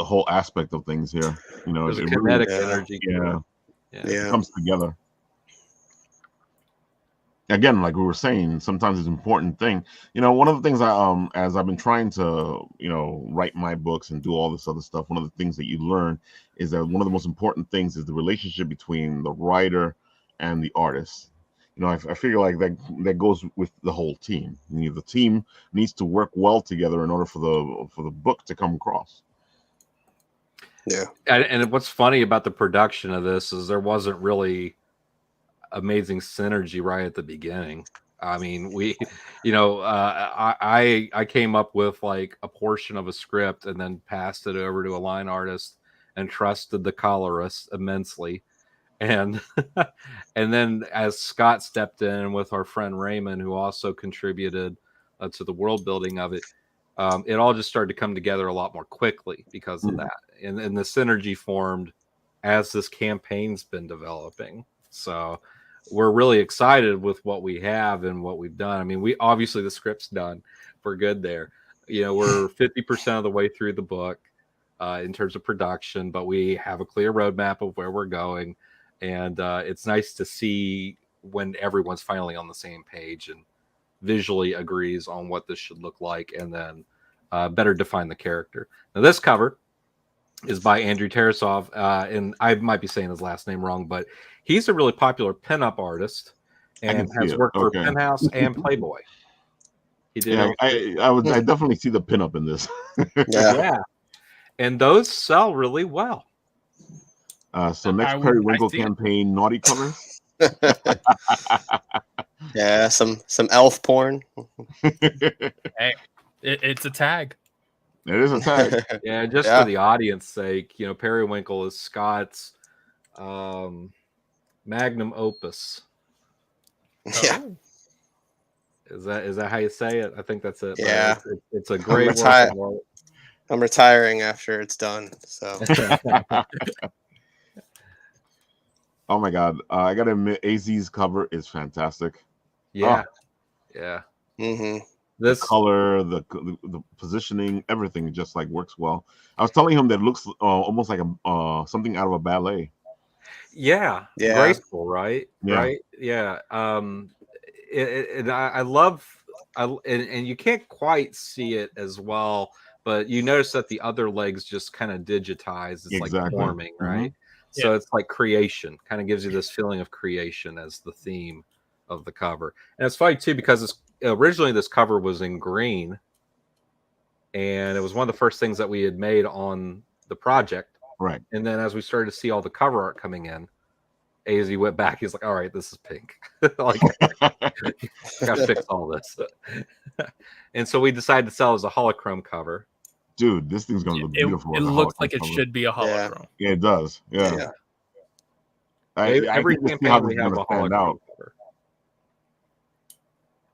whole aspect of things here. You know, There's a it kinetic really, energy. yeah, Yeah. it comes together. Again, like we were saying, sometimes it's an important thing. You know, one of the things as I've been trying to, you know, write my books and do all this other stuff, one of the things that you learn is that one of the most important things is the relationship between the writer and the artist. You know, I figure like that goes with the whole team. You know, the team needs to work well together in order for the book to come across. Yeah. And what's funny about the production of this is there wasn't really amazing synergy right at the beginning. I mean, we, you know, I came up with like a portion of a script and then passed it over to a line artist and trusted the colorist immensely. And and then as Scott stepped in with our friend Raymond, who also contributed to the world building of it, it all just started to come together a lot more quickly because of that. And the synergy formed as this campaign's been developing. So we're really excited with what we have and what we've done. I mean, we obviously the script's done. We're good there. You know, we're 50% of the way through the book in terms of production, but we have a clear roadmap of where we're going. And it's nice to see when everyone's finally on the same page and visually agrees on what this should look like, and then better define the character. Now, this cover is by Andrew Tarasov, and I might be saying his last name wrong, but he's a really popular pinup artist and has worked for Penthouse and Playboy. He did. Yeah, I definitely see the pinup in this. Yeah, and those sell really well. So next Periwinkle campaign, naughty cover. Yeah, some elf porn. Hey, it's a tag. It is a tag. Yeah, just for the audience sake, you know, Periwinkle is Scott's magnum opus. Yeah. Oh. Is that how you say it? I think that's it. Yeah. It's a great work. I'm retiring after it's done. So. Oh my God! I gotta admit, AZ's cover is fantastic. Yeah, yeah. Mm-hmm. The color, the positioning, everything just like works well. I was telling him that it looks almost like a something out of a ballet. Yeah, graceful, right? Yeah. Right, yeah. And I love, and you can't quite see it as well, but you notice that the other legs just kind of digitize. It's like forming, right? So it's like creation, kind of gives you this feeling of creation as the theme of the cover. And it's funny too, because originally this cover was in green, and it was one of the first things that we had made on the project. Right. And then as we started to see all the cover art coming in, AZ went back. He's like, all right, this is pink. Like, gotta fix all this. And so we decided to sell as a holochrome cover. Dude, this thing's gonna look beautiful. It looks like it should be a holochrome. Yeah, it does. Yeah. Every campaign we have a holochrome cover.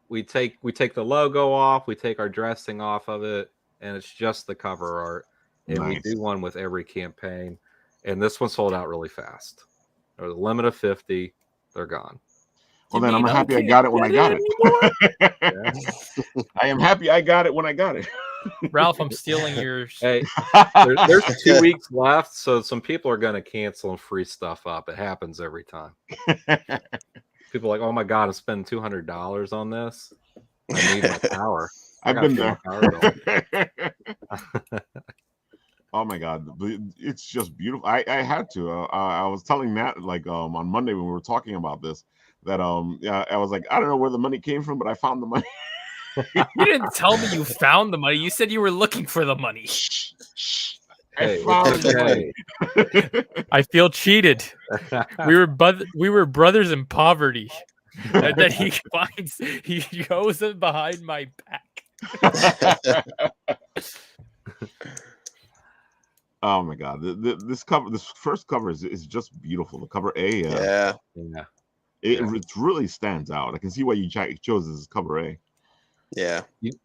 We take the logo off, we take our dressing off of it, and it's just the cover art. And we do one with every campaign. And this one sold out really fast. There was a limit of 50. They're gone. Well, then I'm happy I got it when I got it. Yeah. I am happy I got it when I got it. Ralph, I'm stealing yours. Hey, there's 2 weeks left, so some people are going to cancel and free stuff up. It happens every time. People are like, oh my God, I'm spending $200 on this. I need my power. I've been there. Power bill. Oh my God, it's just beautiful. I had to. I was telling Matt like on Monday when we were talking about this that yeah, I was like, I don't know where the money came from, but I found the money. You didn't tell me you found the money. You said you were looking for the money. I found the money. I feel cheated. We were brothers in poverty. And then he goes in behind my back. Oh my God, this first cover is just beautiful. The cover A, Yeah. It really stands out. I can see why you chose this as cover A. Yeah.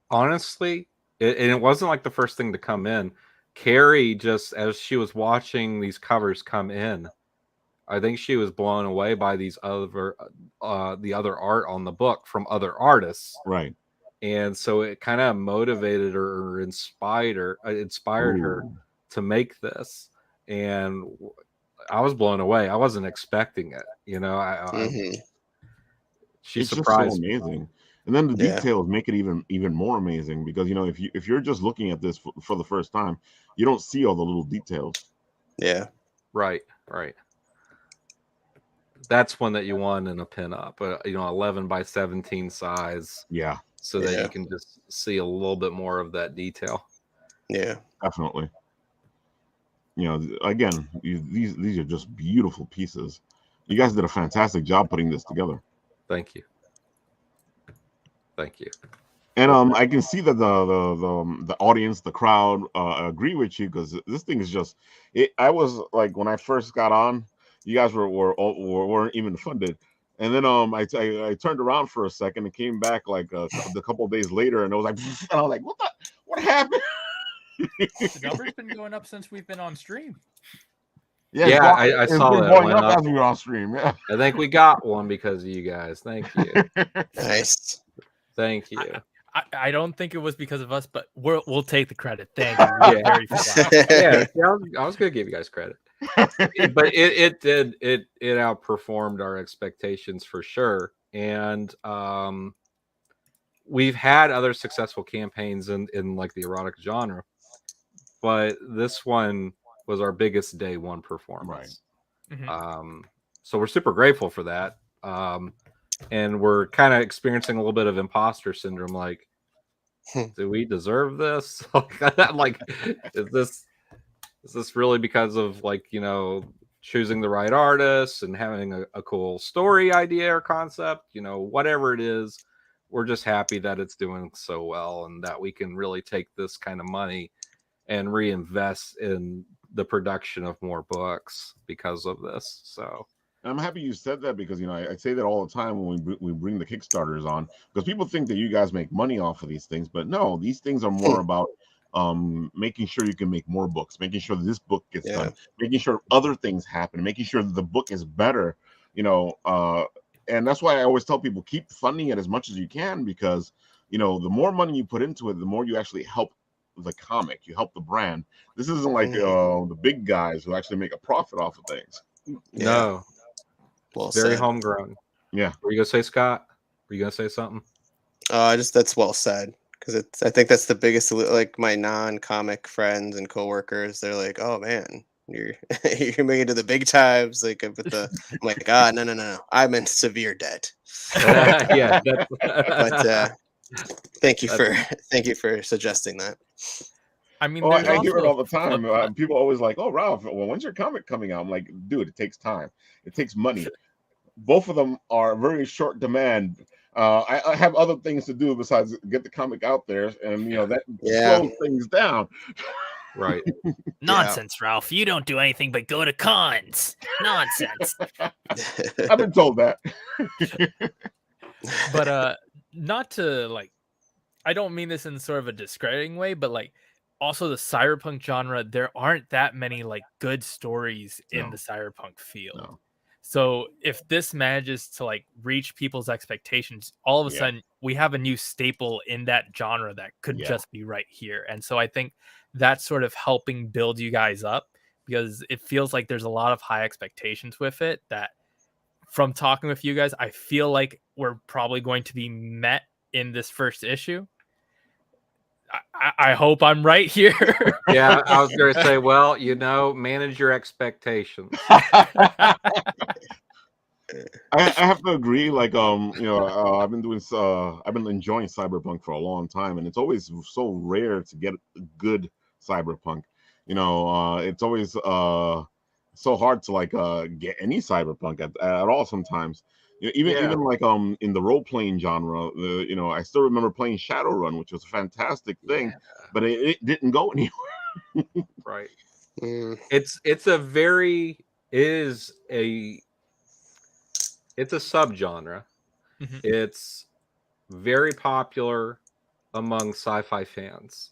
Honestly, and it wasn't like the first thing to come in. Carrie, just as she was watching these covers come in, I think she was blown away by these other the other art on the book from other artists. Right. And so it kind of motivated her or inspired her to make this. And I was blown away. I wasn't expecting it. You know, she it's surprised just so amazing. And then the details make it even more amazing because, you know, if you're just looking at this for the first time, you don't see all the little details. Yeah. Right. That's one that you want in a pinup, you know, 11 by 17 size. Yeah. So that you can just see a little bit more of that detail. Yeah. Definitely. You know, again, these are just beautiful pieces. You guys did a fantastic job putting this together. Thank you. And I can see that the audience, the crowd, agree with you because this thing is just. I was like when I first got on, you guys weren't even funded, and then I turned around for a second and came back like a couple of days later, and I was like, and I was like, what happened? The number's been going up since we've been on stream. Yeah, I saw that going up as we were on stream. Yeah, I think we got one because of you guys. Thank you. Nice. Thank you. I don't think it was because of us, but we'll take the credit. Thank you. Yeah, I was gonna give you guys credit, but it outperformed our expectations for sure. And we've had other successful campaigns in like the erotic genre, but this one was our biggest day one performance. Right. Mm-hmm. So we're super grateful for that. And we're kind of experiencing a little bit of imposter syndrome. Like, do we deserve this? Like, is this really because of like, you know, choosing the right artists and having a cool story idea or concept, you know, whatever it is, we're just happy that it's doing so well and that we can really take this kind of money and reinvest in the production of more books because of this. So I'm happy you said that because, you know, I say that all the time when we bring the Kickstarters on because people think that you guys make money off of these things, but no, these things are more about making sure you can make more books, making sure that this book gets done, making sure other things happen, making sure that the book is better, you know, and that's why I always tell people keep funding it as much as you can because, you know, the more money you put into it, the more you actually help the comic, you help the brand. This isn't like the big guys who actually make a profit off of things. No. Well, very homegrown. Yeah. Were you gonna say, Scott? Were you gonna say something? That's well said because I think that's the biggest. Like my non-comic friends and coworkers, they're like, "Oh man, you're making it to the big times." Like, I'm like, no, I'm in severe debt. Yeah, but thank you for suggesting that. I mean, I hear it all the time. People always like, "Oh, Ralph, well, when's your comic coming out?" I'm like, "Dude, it takes time. It takes money." Both of them are very short demand. I have other things to do besides get the comic out there, and you know that slows things down. Right. Nonsense, Ralph. You don't do anything but go to cons. Nonsense. I've been told that. But not to like, I don't mean this in sort of a discrediting way, but like also the cyberpunk genre, there aren't that many like good stories in the cyberpunk field. No. So if this manages to like reach people's expectations, all of a sudden we have a new staple in that genre that could just be right here. And so I think that's sort of helping build you guys up, because it feels like there's a lot of high expectations with it that, from talking with you guys, I feel like we're probably going to be met in this first issue. I hope I'm right here. Yeah, I was going to say, well, manage your expectations. I have to agree. Like, I've been enjoying Cyberpunk for a long time, and it's always so rare to get a good Cyberpunk. It's always so hard to like get any Cyberpunk at all sometimes. Even like in the role playing genre, I still remember playing Shadowrun, which was a fantastic thing, but it didn't go anywhere. Right. Mm. It's a subgenre. Mhm. It's very popular among sci-fi fans,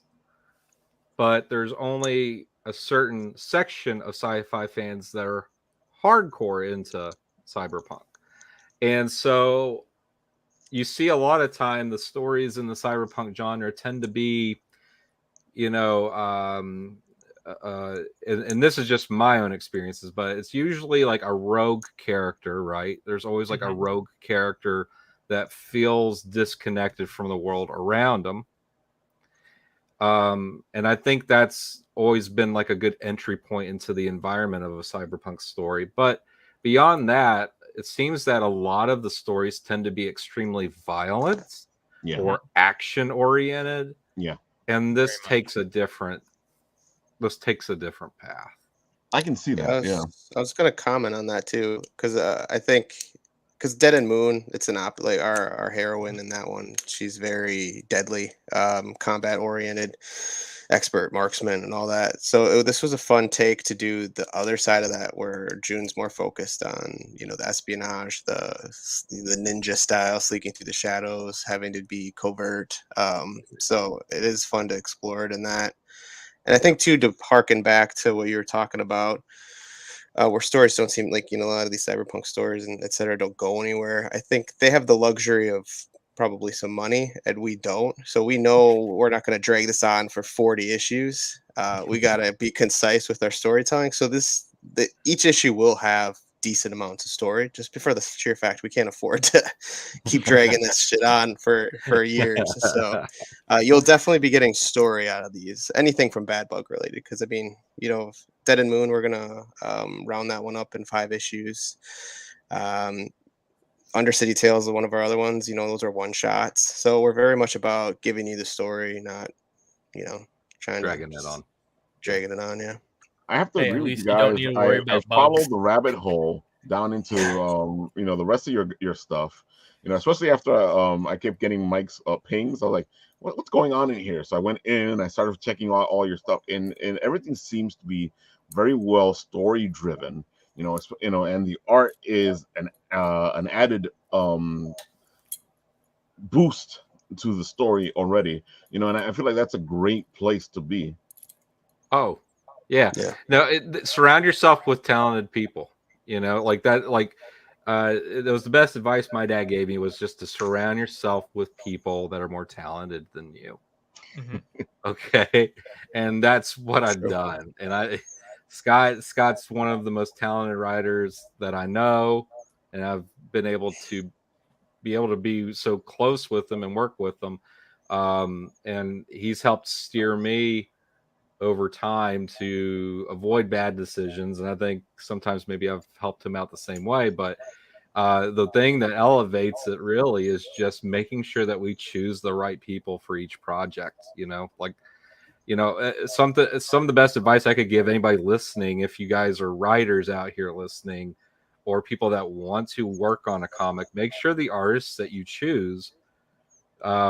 but there's only a certain section of sci-fi fans that are hardcore into Cyberpunk. And so you see a lot of time the stories in the Cyberpunk genre tend to be, and this is just my own experiences, but it's usually like a rogue character, right? There's always like a rogue character that feels disconnected from the world around them. And I think that's always been like a good entry point into the environment of a Cyberpunk story. But beyond that, it seems that a lot of the stories tend to be extremely violent or action oriented. Yeah. And this takes a different path. I can see that. I was going to comment on that too, because I think Dead and Moon, it's like our heroine in that one. She's very deadly, combat oriented, expert marksman, and all that. So this was a fun take to do the other side of that, where June's more focused on the espionage, the ninja style, sneaking through the shadows, having to be covert. So it is fun to explore it in that. And I think too, to harken back to what you were talking about, where stories don't seem like, a lot of these Cyberpunk stories and et cetera don't go anywhere. I think they have the luxury of probably some money, and we don't. So we know we're not going to drag this on for 40 issues. We got to be concise with our storytelling. So each issue will have decent amounts of story, just for the sheer fact we can't afford to keep dragging this shit on for years. So you'll definitely be getting story out of these, anything from Bad Bug related, because Dead and Moon, we're gonna round that one up in 5 issues. Undercity Tales is one of our other ones. Those are one shots, so we're very much about giving you the story, not trying dragging to it on. Dragging it on. Yeah. I have to Hey, agree at with least you you don't guys. need to worry I about followed bugs. the rabbit hole down into the rest of your stuff. Especially after I kept getting Mike's pings. I was like, what's going on in here? So I went in and I started checking out all your stuff, and everything seems to be very well story driven. And the art is an added boost to the story already. And I feel like that's a great place to be. Oh, yeah. No, surround yourself with talented people. Like that. Like it was the best advice my dad gave me, was just to surround yourself with people that are more talented than you. Okay, and that's what I've done. And Scott's one of the most talented writers that I know, and I've been able to be so close with them and work with them. And he's helped steer me over time to avoid bad decisions. And I think sometimes maybe I've helped him out the same way. But the thing that elevates it really is just making sure that we choose the right people for each project. Some of the best advice I could give anybody listening, if you guys are writers out here listening, or people that want to work on a comic, make sure the artists that you choose,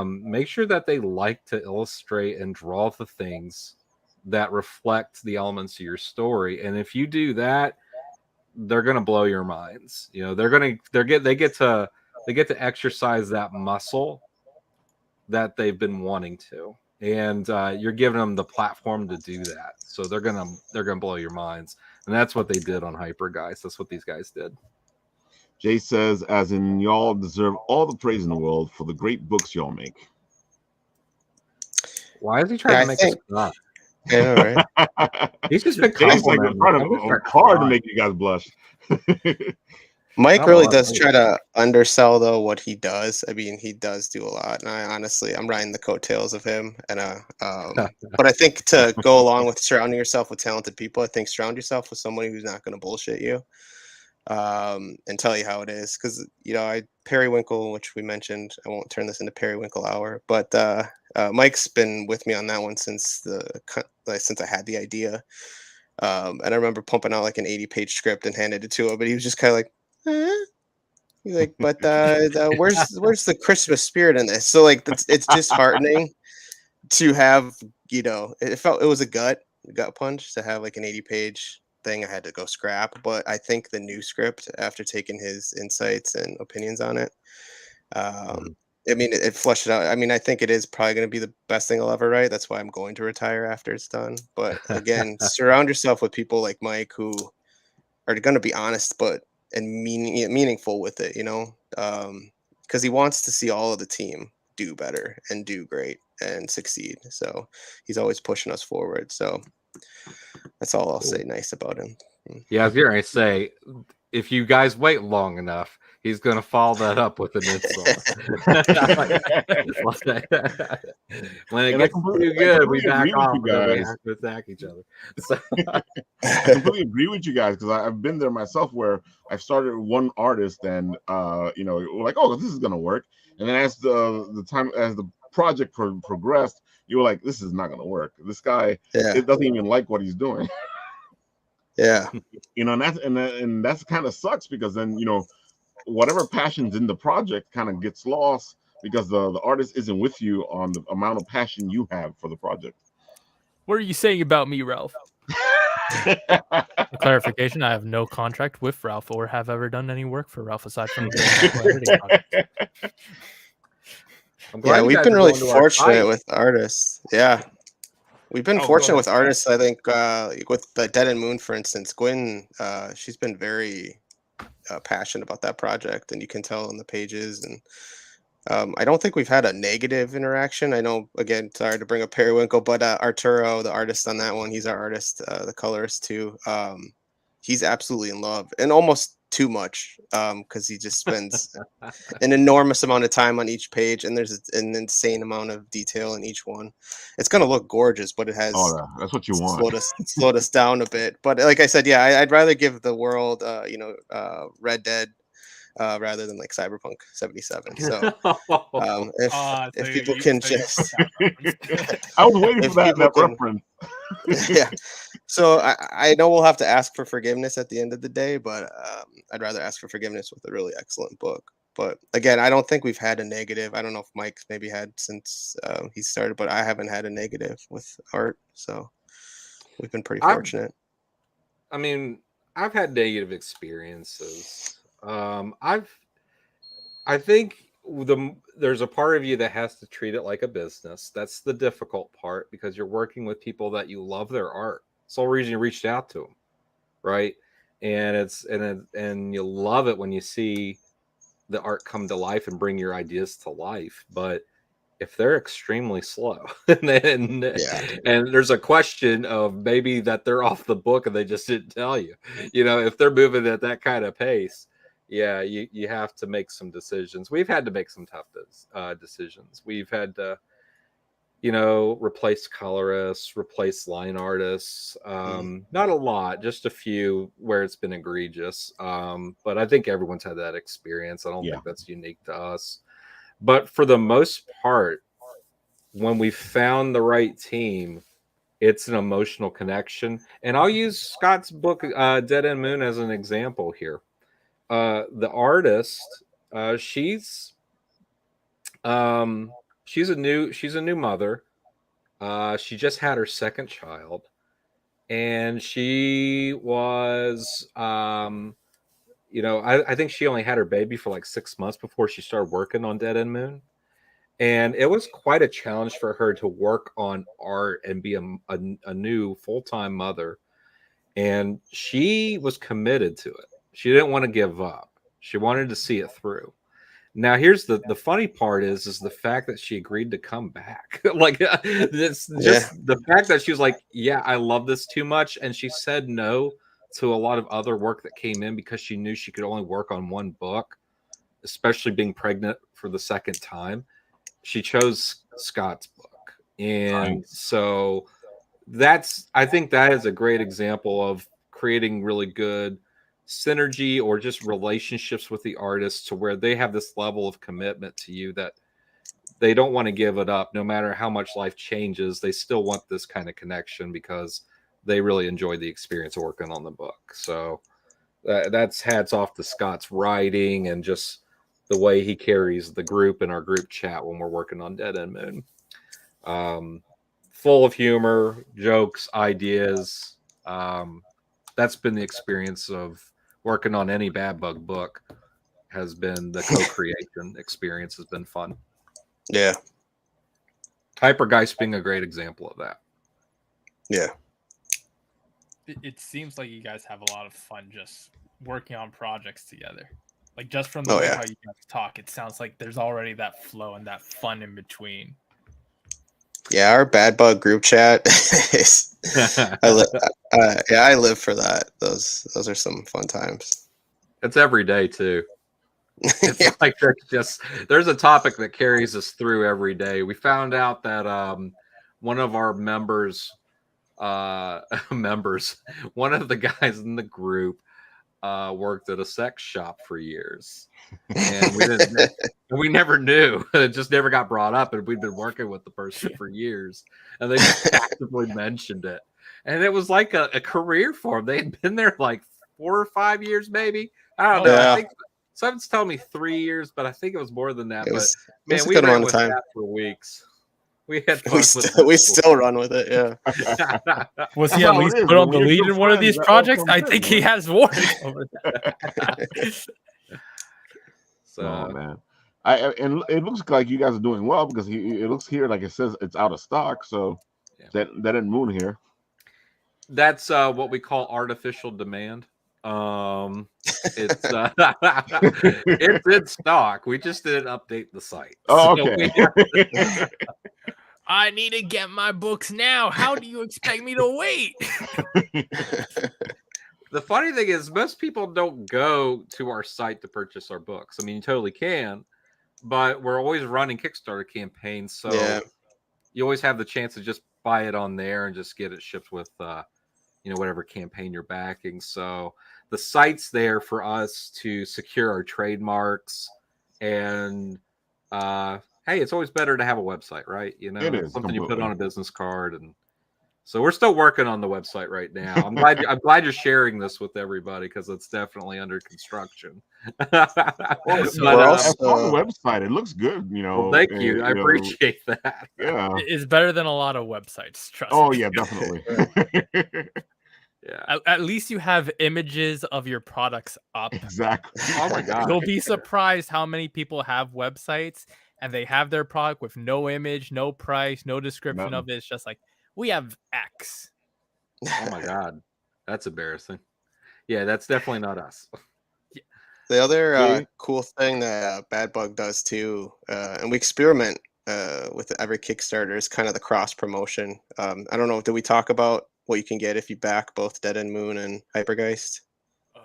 make sure that they like to illustrate and draw the things that reflect the elements of your story. And if you do that, they're going to blow your minds. They get to exercise that muscle that they've been wanting to, and you're giving them the platform to do that. So they're gonna blow your minds, and that's what they did on HyperGeist. That's what these guys did. Jay says, as in y'all deserve all the praise in the world for the great books y'all make. Why is he trying to make us blush? I know, right? He's just been Jay's like complimenting. trying hard to make you guys blush. Mike really does try to undersell though what he does. I mean, he does do a lot, and I'm riding the coattails of him. And but I think to go along with surrounding yourself with talented people, I think surround yourself with somebody who's not going to bullshit you, and tell you how it is. Because Periwinkle, which we mentioned, I won't turn this into Periwinkle hour, but Mike's been with me on that one since I had the idea. And I remember pumping out like an 80-page script and handed it to him, but he was just kind of like, he's like, but where's the Christmas spirit in this? So like, it's disheartening to have, it was a gut punch to have like an 80-page thing I had to go scrap. But I think the new script, after taking his insights and opinions on it, I mean, it flushed it out. I mean, I think it is probably going to be the best thing I'll ever write. That's why I'm going to retire after it's done. But again, surround yourself with people like Mike who are going to be honest, and meaningful with it, because he wants to see all of the team do better and do great and succeed. So he's always pushing us forward. So that's all I'll say nice about him. Yeah, I was going to say, if you guys wait long enough, he's going to follow that up with an insult. When it gets too good, we back off and we have to attack each other. So. I completely agree with you guys, because I've been there myself, where I've started one artist and we're like, oh, this is going to work. And then as the project progressed, you were like, this is not going to work. This guy, it doesn't even like what he's doing. Yeah. And that's kind of sucks, because then, whatever passion's in the project kind of gets lost because the artist isn't with you on the amount of passion you have for the project. What are you saying about me, Ralph? Clarification, I have no contract with Ralph or have ever done any work for Ralph aside from Yeah, we've been really fortunate with artists. Yeah. We've been fortunate with artists, I think, with the Dead and Moon, for instance. Gwen, she's been very passionate about that project, and you can tell in the pages. And I don't think we've had a negative interaction. I know, again, sorry to bring up Periwinkle, but Arturo, the artist on that one, he's our artist, the colorist too. He's absolutely in love, and almost too much, because he just spends an enormous amount of time on each page, and there's an insane amount of detail in each one. It's going to look gorgeous, but it has that's what you want. Slowed us down a bit. But like I said, I'd rather give the world Red Dead rather than like Cyberpunk 77. So if people can just I was waiting for that reference. Yeah. So I know we'll have to ask for forgiveness at the end of the day, but I'd rather ask for forgiveness with a really excellent book. But again, I don't think we've had a negative. I don't know if Mike's maybe had since he started, but I haven't had a negative with art. So we've been pretty fortunate. I've had negative experiences. I think there's a part of you that has to treat it like a business. That's the difficult part, because you're working with people that you love their art. It's the whole reason you reached out to them, right? And and you love it when you see the art come to life and bring your ideas to life. But if they're extremely slow, and there's a question of maybe that they're off the book and they just didn't tell you, if they're moving at that kind of pace, you have to make some decisions. We've had to make some tough decisions. We've had to, replace colorists, replace line artists. Not a lot, just a few where it's been egregious. But I think everyone's had that experience. I don't think that's unique to us. But for the most part, when we found the right team, it's an emotional connection. And I'll use Scott's book, Dead and Moon, as an example here. The artist, she's a new mother. She just had her second child, and she was, I think she only had her baby for like 6 months before she started working on Dead and Moon. And it was quite a challenge for her to work on art and be a new full-time mother. And she was committed to it. She didn't want to give up. She wanted to see it through. Now, here's the funny part is the fact that she agreed to come back. Like, this just the fact that she was like, yeah, I love this too much. And she said no to a lot of other work that came in because she knew she could only work on one book, especially being pregnant for the second time. She chose Scott's book. And so I think that is a great example of creating really good synergy or just relationships with the artists to where they have this level of commitment to you that they don't want to give it up. No matter how much life changes, they still want this kind of connection because they really enjoy the experience of working on the book. So that's hats off to Scott's writing and just the way he carries the group in our group chat when we're working on Dead End Moon. Full of humor, jokes, ideas. That's been the experience of working on any Bad Bug book. Has been the co-creation experience has been fun. Yeah. HyperGeist being a great example of that. Yeah. It seems like you guys have a lot of fun just working on projects together. Like just from the way how you guys talk, it sounds like there's already that flow and that fun in between. Yeah, our Bad Bug group chat is I live for that. Those are some fun times. It's every day too. It's like there's a topic that carries us through every day. We found out that one of our members, one of the guys in the group worked at a sex shop for years. And we never knew. It just never got brought up, and we'd been working with the person for years, and they just actively mentioned it. And it was like a career for them. They had been there like 4 or 5 years, maybe. I don't know. Yeah. I think someone's telling me 3 years, but I think it was more than that. It we a good ran amount with of time. that for weeks. We had fun we still run with it. Yeah. Was he at least put on the lead in one of these projects? I think he has warning over that. So, oh man, and it looks like you guys are doing well because it looks here like it says it's out of stock. So that didn't moon here. That's what we call artificial demand. It's it's in stock. We just didn't update the site. Oh, okay. I need to get my books now. How do you expect me to wait? The funny thing is, most people don't go to our site to purchase our books. I mean, you totally can, but we're always running Kickstarter campaigns, so you always have the chance to just buy it on there and just get it shipped with, whatever campaign you're backing. So the site's there for us to secure our trademarks, and hey, it's always better to have a website, right? It is something completely. You put on a business card, and so we're still working on the website right now. I'm glad you're sharing this with everybody because it's definitely under construction. Well, I saw the website. It looks good. Well, thank you. I appreciate that. Yeah, it's better than a lot of websites. Trust me. Oh yeah, definitely. Yeah. At least you have images of your products up. Exactly. Oh my god. You'll be surprised how many people have websites and they have their product with no image, no price, no description of it. It's just like, we have X. Oh my god. That's embarrassing. Yeah, that's definitely not us. The other cool thing that Bad Bug does too, and we experiment with every Kickstarter, is kind of the cross promotion. I don't know, did we talk about what you can get if you back both Dead End Moon and HyperGeist?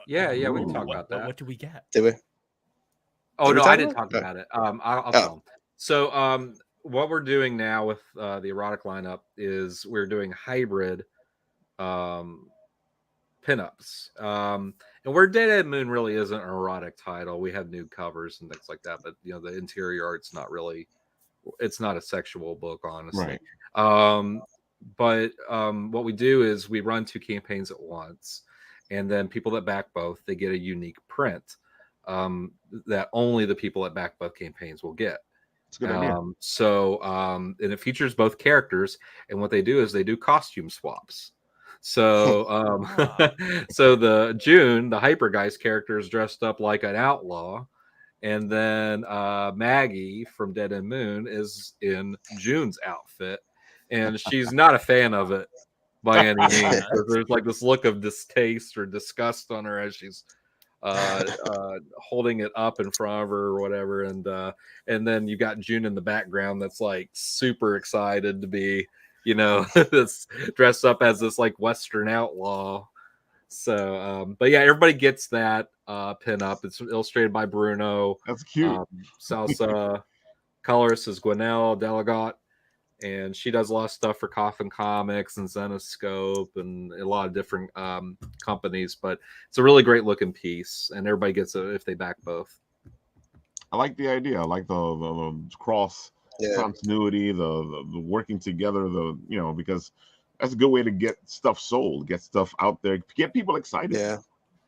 Yeah, we can talk about that. What did we get? Did we? Oh, no, I didn't talk about it. I'll tell them. So what we're doing now with the erotic lineup is we're doing hybrid pinups. And where Dead End Moon really isn't an erotic title, we have nude covers and things like that. But, the interior art's not really, it's not a sexual book, honestly. Right. But what we do is we run 2 campaigns at once. And then people that back both, they get a unique print that only the that back both campaigns will get. It's a good idea. And it features both characters, and what they do is they do costume swaps. So so the June, the HyperGeist character, is dressed up like an outlaw, and then Maggie from Dead End Moon is in June's outfit, and she's not a fan of it by any means. There's like this look of distaste or disgust on her as she's holding it up in front of her or whatever, and then you got June in the background that's like super excited to be, this dressed up as this like Western outlaw. So, but yeah, everybody gets that pin up. It's illustrated by Bruno. That's cute. Salsa. Colorist is Gwinnell Delegat, and she does a lot of stuff for Coffin Comics and Zenoscope and a lot of different companies. But it's a really great looking piece, and everybody gets it if they back both. I like the idea. I like the cross continuity, the working together, because that's a good way to get stuff sold, get stuff out there, get people excited.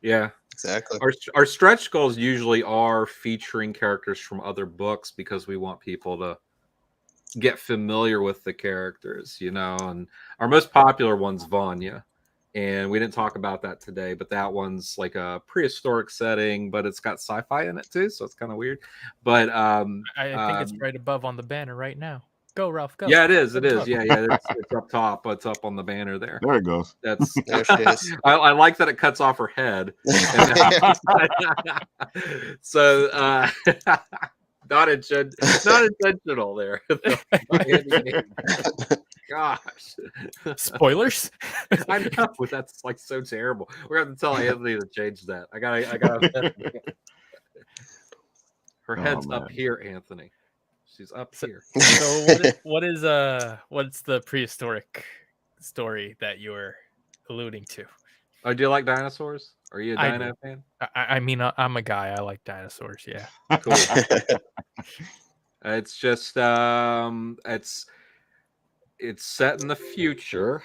Yeah, exactly. Our stretch goals usually are featuring characters from other books because we want people to get familiar with the characters, and our most popular one's Vanya, and we didn't talk about that today, but that one's like a prehistoric setting, but it's got sci-fi in it too, so it's kind of weird. But I think it's right above on the banner right now. Go, Ralph, go. Yeah, it is. Yeah, it's up top. It's up on the banner there. There it goes. That's there she is. I like that it cuts off her head. So not intentional there. Gosh. Spoilers. I know, that's like so terrible. We're gonna have to tell Anthony to change that. I gotta her head's up here, Anthony. She's up here. So what's the prehistoric story that you were alluding to? Oh, do you like dinosaurs? Are you a dino fan? I mean, I'm a guy. I like dinosaurs. Yeah. Cool. It's just it's set in the future,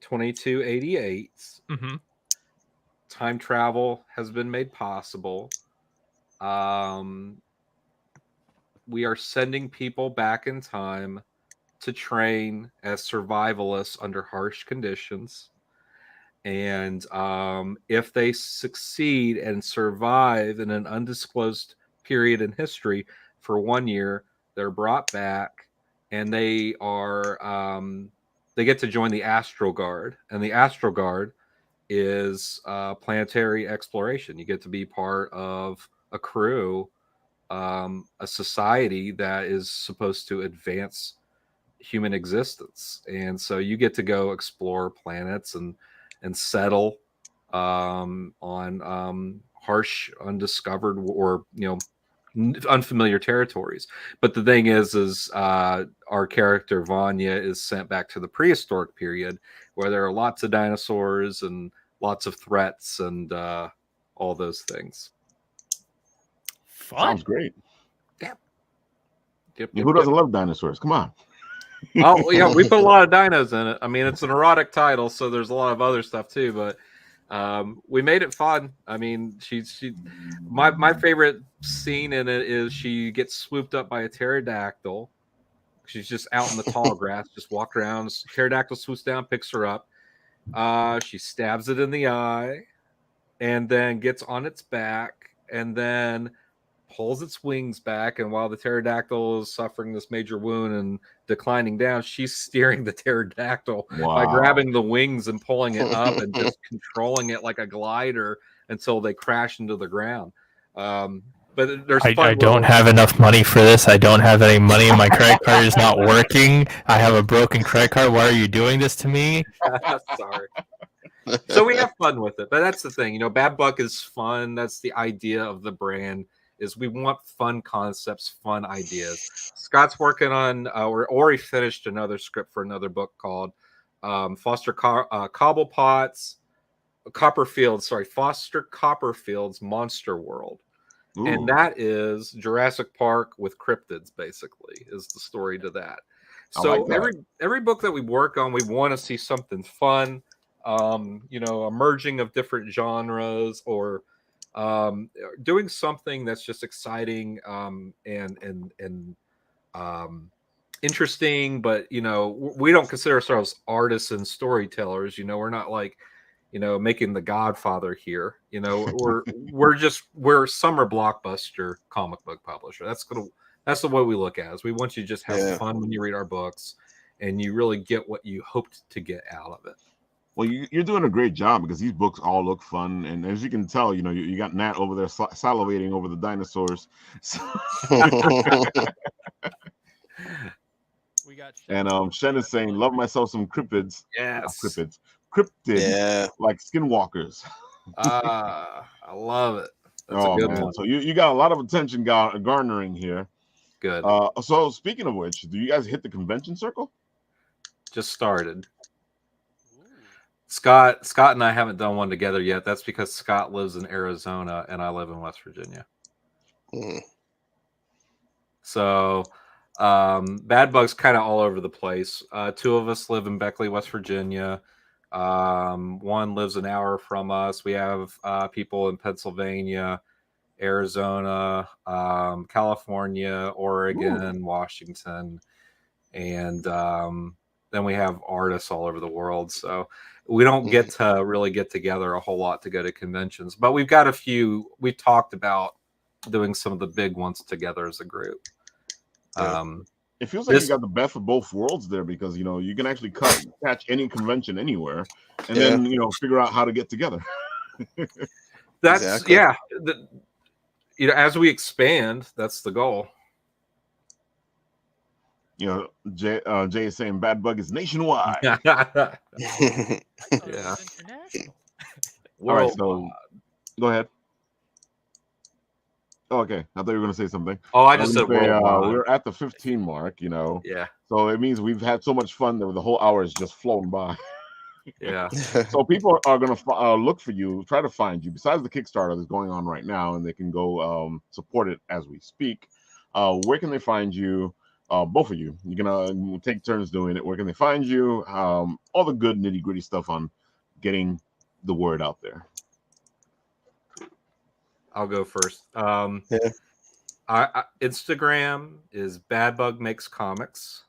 2288. Mm-hmm. Time travel has been made possible. We are sending people back in time to train as survivalists under harsh conditions. And if they succeed and survive in an undisclosed period in history for 1 year, they're brought back, and they get to join the Astral Guard. And the Astral Guard is planetary exploration. You get to be part of a crew, a society that is supposed to advance human existence, and so you get to go explore planets and settle on harsh, undiscovered, or unfamiliar territories. But the thing is our character Vanya is sent back to the prehistoric period, where there are lots of dinosaurs and lots of threats and all those things. Fun. Sounds great. Yep. Who doesn't love dinosaurs? Come on. Oh yeah, we put a lot of dinos in it. I mean, it's an erotic title, so there's a lot of other stuff too. But we made it fun. I mean, my favorite scene in it is she gets swooped up by a pterodactyl. She's just out in the tall grass, just walk around. Pterodactyl swoops down, picks her up. She stabs it in the eye, and then gets on its back, and then pulls its wings back. And while the pterodactyl is suffering this major wound and declining down, she's steering the pterodactyl by grabbing the wings and pulling it up and just controlling it like a glider until they crash into the ground. But there's I don't have enough money for this. I don't have any money. My credit card is not working. I have a broken credit card. Why are you doing this to me? Sorry. So we have fun with it, but that's the thing. Bad Buck is fun. That's the idea of the brand. Is we want fun concepts, fun ideas. Scott's working on, or he finished another script for another book called Foster Copperfield's Monster World. Ooh. And that is Jurassic Park with cryptids, basically, is the story to that. So like every book that we work on, we want to see something fun, a merging of different genres, or doing something that's just exciting and interesting. But we don't consider ourselves artists and storytellers. We're not like making The Godfather here. We're summer blockbuster comic book publisher. That's the way we look at it. Is we want you to just have fun when you read our books, and you really get what you hoped to get out of it. Well, you're doing a great job because these books all look fun, and as you can tell, you got Nat over there salivating over the dinosaurs. So, We got and Shen is saying, "Love myself some cryptids." Yes. Cryptids, Yeah. like skinwalkers. I love it. That's Oh a good man, one. so you got a lot of attention garnering here. Good. So speaking of which, do you guys hit the convention circle? Just started. Scott and I haven't done one together yet. That's because Scott lives in Arizona and I live in West Virginia. Mm. So Bad Bug's kind of all over the place. Two of us live in Beckley, West Virginia. One lives an hour from us. We have people in Pennsylvania, Arizona, California, Oregon, Washington, and then we have artists all over the world. So we don't get to really get together a whole lot to go to conventions, but we've got a few. We talked about doing some of the big ones together as a group. It feels like you got the best of both worlds there because you can actually catch any convention anywhere, and then figure out how to get together. That's exactly. As we expand, that's the goal. Jay is saying Bad Bug is nationwide. Yeah. International. All right, so go ahead. Oh, okay, I thought you were going to say something. Oh, I just said worldwide. We're at the 15 mark, Yeah. So it means we've had so much fun that the whole hour is just flown by. Yeah. So people are going to look for you, try to find you. Besides the Kickstarter that's going on right now, and they can go support it as we speak. Where can they find you? Both of you. You're gonna take turns doing it. Where can they find you? All the good nitty gritty stuff on getting the word out there. I'll go first. Yeah. Instagram is Bad Bug Makes Comics.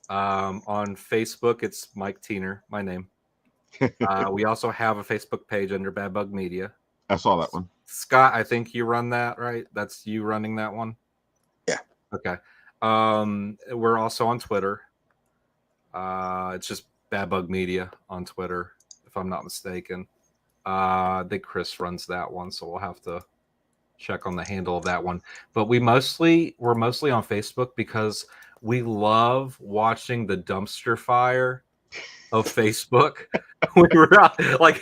On Facebook, it's Mike Teener, my name. We also have a Facebook page under Bad Bug Media. I saw that one. Scott, I think you run that, right? That's you running that one? Yeah. Okay. We're also on Twitter. It's just Bad Bug Media on Twitter, if I'm not mistaken. I think Chris runs that one, so we'll have to check on the handle of that one. But we're mostly on Facebook because we love watching the dumpster fire of Facebook.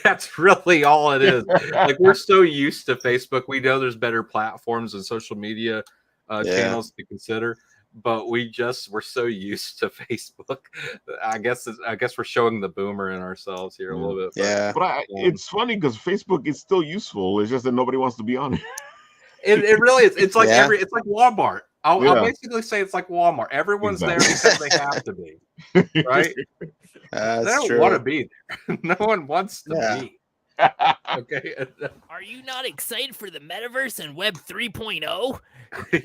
That's really all it is. Like, we're so used to Facebook. We know there's better platforms and social media channels to consider, but we're so used to Facebook. I guess we're showing the boomer in ourselves here a little bit. Yeah. But it's funny because Facebook is still useful. It's just that nobody wants to be on it. It really is. It's like it's like Walmart. I'll basically say it's like Walmart. Everyone's there because they have to be, right? They don't want to be there. No one wants to be. Okay. Are you not excited for the metaverse and Web 3.0?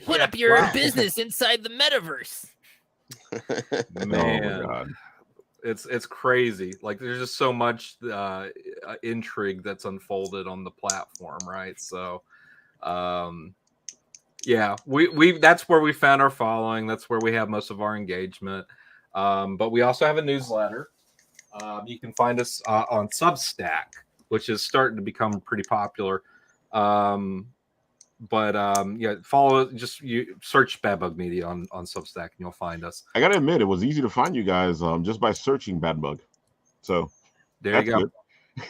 Put up your business inside the metaverse. Man, oh my God. It's crazy. Like, there's just so much intrigue that's unfolded on the platform, right? So, we that's where we found our following. That's where we have most of our engagement. But we also have a newsletter. You can find us on Substack, which is starting to become pretty popular. Follow, you search Bad Bug Media on Substack and you'll find us. I gotta admit, it was easy to find you guys just by searching Bad Bug. So there you go.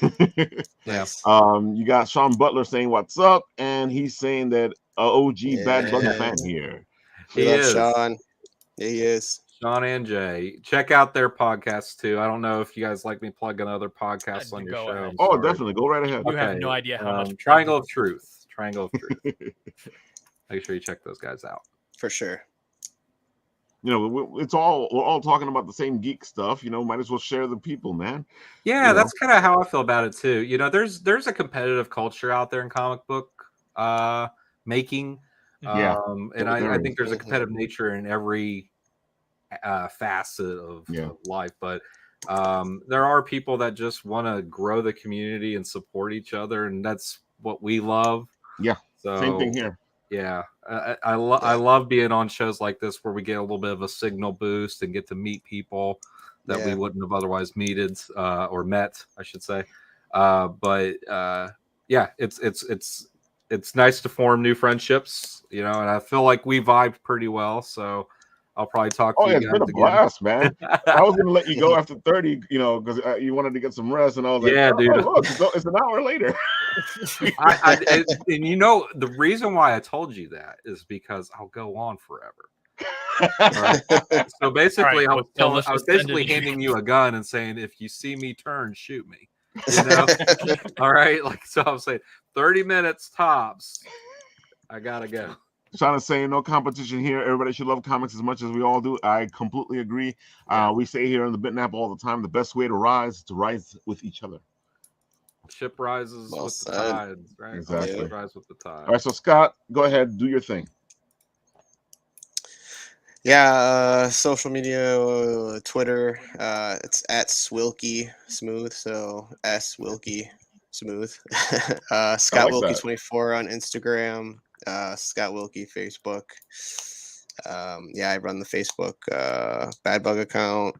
Good. Yes. You got Sean Butler saying what's up, and he's saying that OG Bad Bug fan here. We love Sean. Yeah, he is. Sean and Jay. Check out their podcasts too. I don't know if you guys like me plugging other podcasts on your show. Oh, definitely. Go right ahead. You have no idea how much. Triangle of Truth. Make sure you check those guys out. For sure. We're all talking about the same geek stuff. Might as well share the people, man. Yeah, that's kind of how I feel about it too. There's a competitive culture out there in comic book making. And I think there's a competitive nature in every facet of life, but there are people that just want to grow the community and support each other, and that's what we love. So same thing here. I love being on shows like this where we get a little bit of a signal boost and get to meet people that we wouldn't have otherwise met, I should say. But yeah, it's nice to form new friendships, and I feel like we vibed pretty well. So I'll probably talk to you it's guys been a again. blast, man. I was gonna let you go after 30, because you wanted to get some rest, and I was like, dude. Look, it's an hour later. And the reason why I told you that is because I'll go on forever. All right. So basically, I was basically handing you a gun and saying, if you see me turn, shoot me. All right. So I was saying 30 minutes tops. I gotta go. Sean is saying no competition here. Everybody should love comics as much as we all do. I completely agree. We say here on the Bitnap all the time, the best way to rise is to rise with each other. Ship rises with the tides, right? Exactly. Rise with the tide. All right, so Scott, go ahead, do your thing. Yeah, social media, Twitter, it's at Swilky Smooth, so S Wilkie Smooth. Scott Wilkie 24 on Instagram, Scott Wilkie Facebook. I run the Facebook Bad Bug account.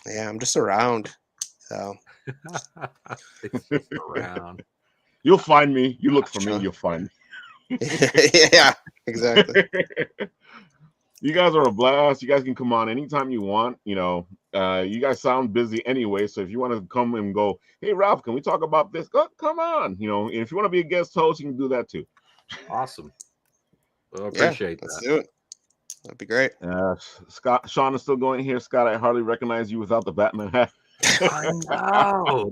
Yeah, I'm just around. So around. You'll find me. You look for me, you'll find me. Yeah, exactly. You guys are a blast. You guys can come on anytime you want. You guys sound busy anyway. So if you want to come and go, hey, Ralph, can we talk about this? Come on. If you want to be a guest host, you can do that too. Awesome. Well, I appreciate that. Let's do it. That'd be great. Sean is still going here. Scott, I hardly recognize you without the Batman hat. I know.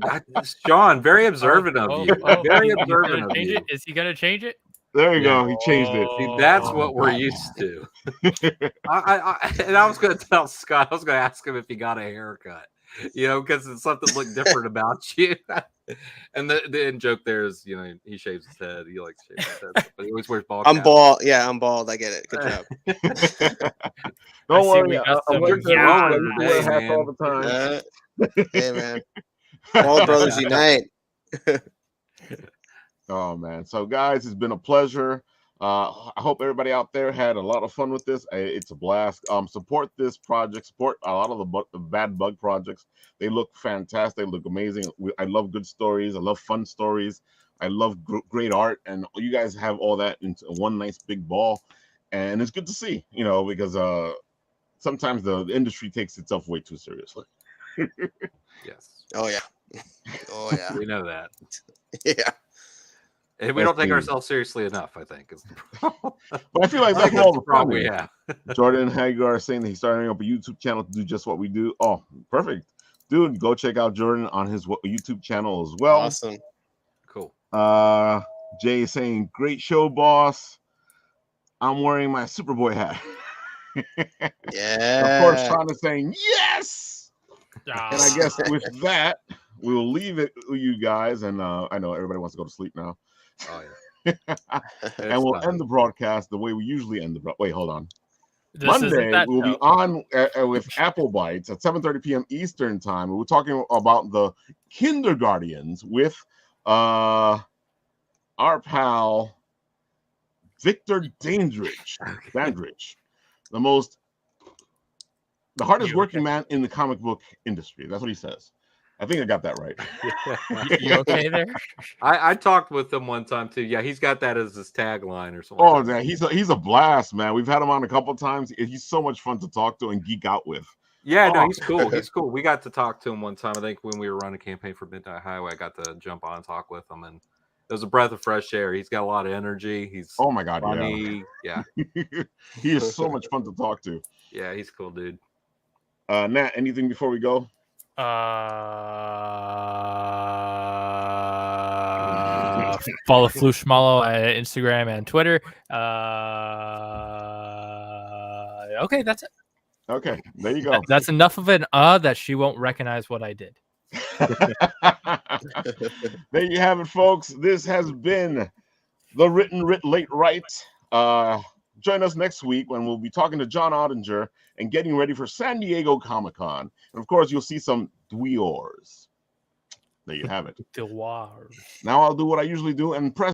Sean, very observant of you. Very observant of you. Is he going to change it? There you go. He changed it. See, that's what we're used to. I was going to tell Scott, I was going to ask him if he got a haircut, because it's something look different about you. And the in joke there is, he shaves his head. He likes to shave his head, but he always wears ball cap. I'm bald. Yeah, I'm bald. I get it. Good job. Don't worry. I'm wearing hats all the time. Hey, man. Bald brothers unite. Oh man, so guys, it's been a pleasure. I hope everybody out there had a lot of fun with this. It's a blast. Support this project. Support a lot of the Bad Bug projects. They look fantastic. They look amazing. I love good stories. I love fun stories. I love great art, and you guys have all that into one nice big ball, and it's good to see. Because sometimes the industry takes itself way too seriously. Yes. Oh yeah. Oh yeah. We know that. Yeah. And we don't take ourselves seriously enough, I think. Is the problem. But I feel like that's all the problem we have. Jordan Hagar saying that he's starting up a YouTube channel to do just what we do. Oh, perfect. Dude, go check out Jordan on his YouTube channel as well. Awesome. Cool. Jay is saying, great show, boss. I'm wearing my Superboy hat. Yeah. Of course, Sean is saying, yes! And I guess with that, we will leave it with you guys. And I know everybody wants to go to sleep now. Oh, yeah. And we'll end the broadcast the way we usually end the broadcast. Wait, hold on. Monday, we'll be on with Apple Bites at 7:30 p.m. Eastern time. We're talking about the Kindergartens with our pal Victor Dandridge, the hardest working man in the comic book industry. That's what he says. I think I got that right. You okay there? I talked with him one time too. Yeah, he's got that as his tagline or something. Oh, man, he's a blast, man. We've had him on a couple of times. He's so much fun to talk to and geek out with. Yeah, no, he's cool. He's cool. We got to talk to him one time. I think when we were running a campaign for Midnight Highway, I got to jump on and talk with him, and it was a breath of fresh air. He's got a lot of energy. He's my god, funny. Yeah. He is so much fun to talk to. Yeah, he's cool, dude. Nat, anything before we go? Follow Flushmallow at Instagram and Twitter. Okay, that's it. Okay, there you go. That's enough of an that she won't recognize what I did. There you have it, folks. This has been the Written Writ Late Right. Join us next week when we'll be talking to John Ottinger and getting ready for San Diego Comic-Con. And of course, you'll see some dweors. There you have it. Dweors. Now I'll do what I usually do and press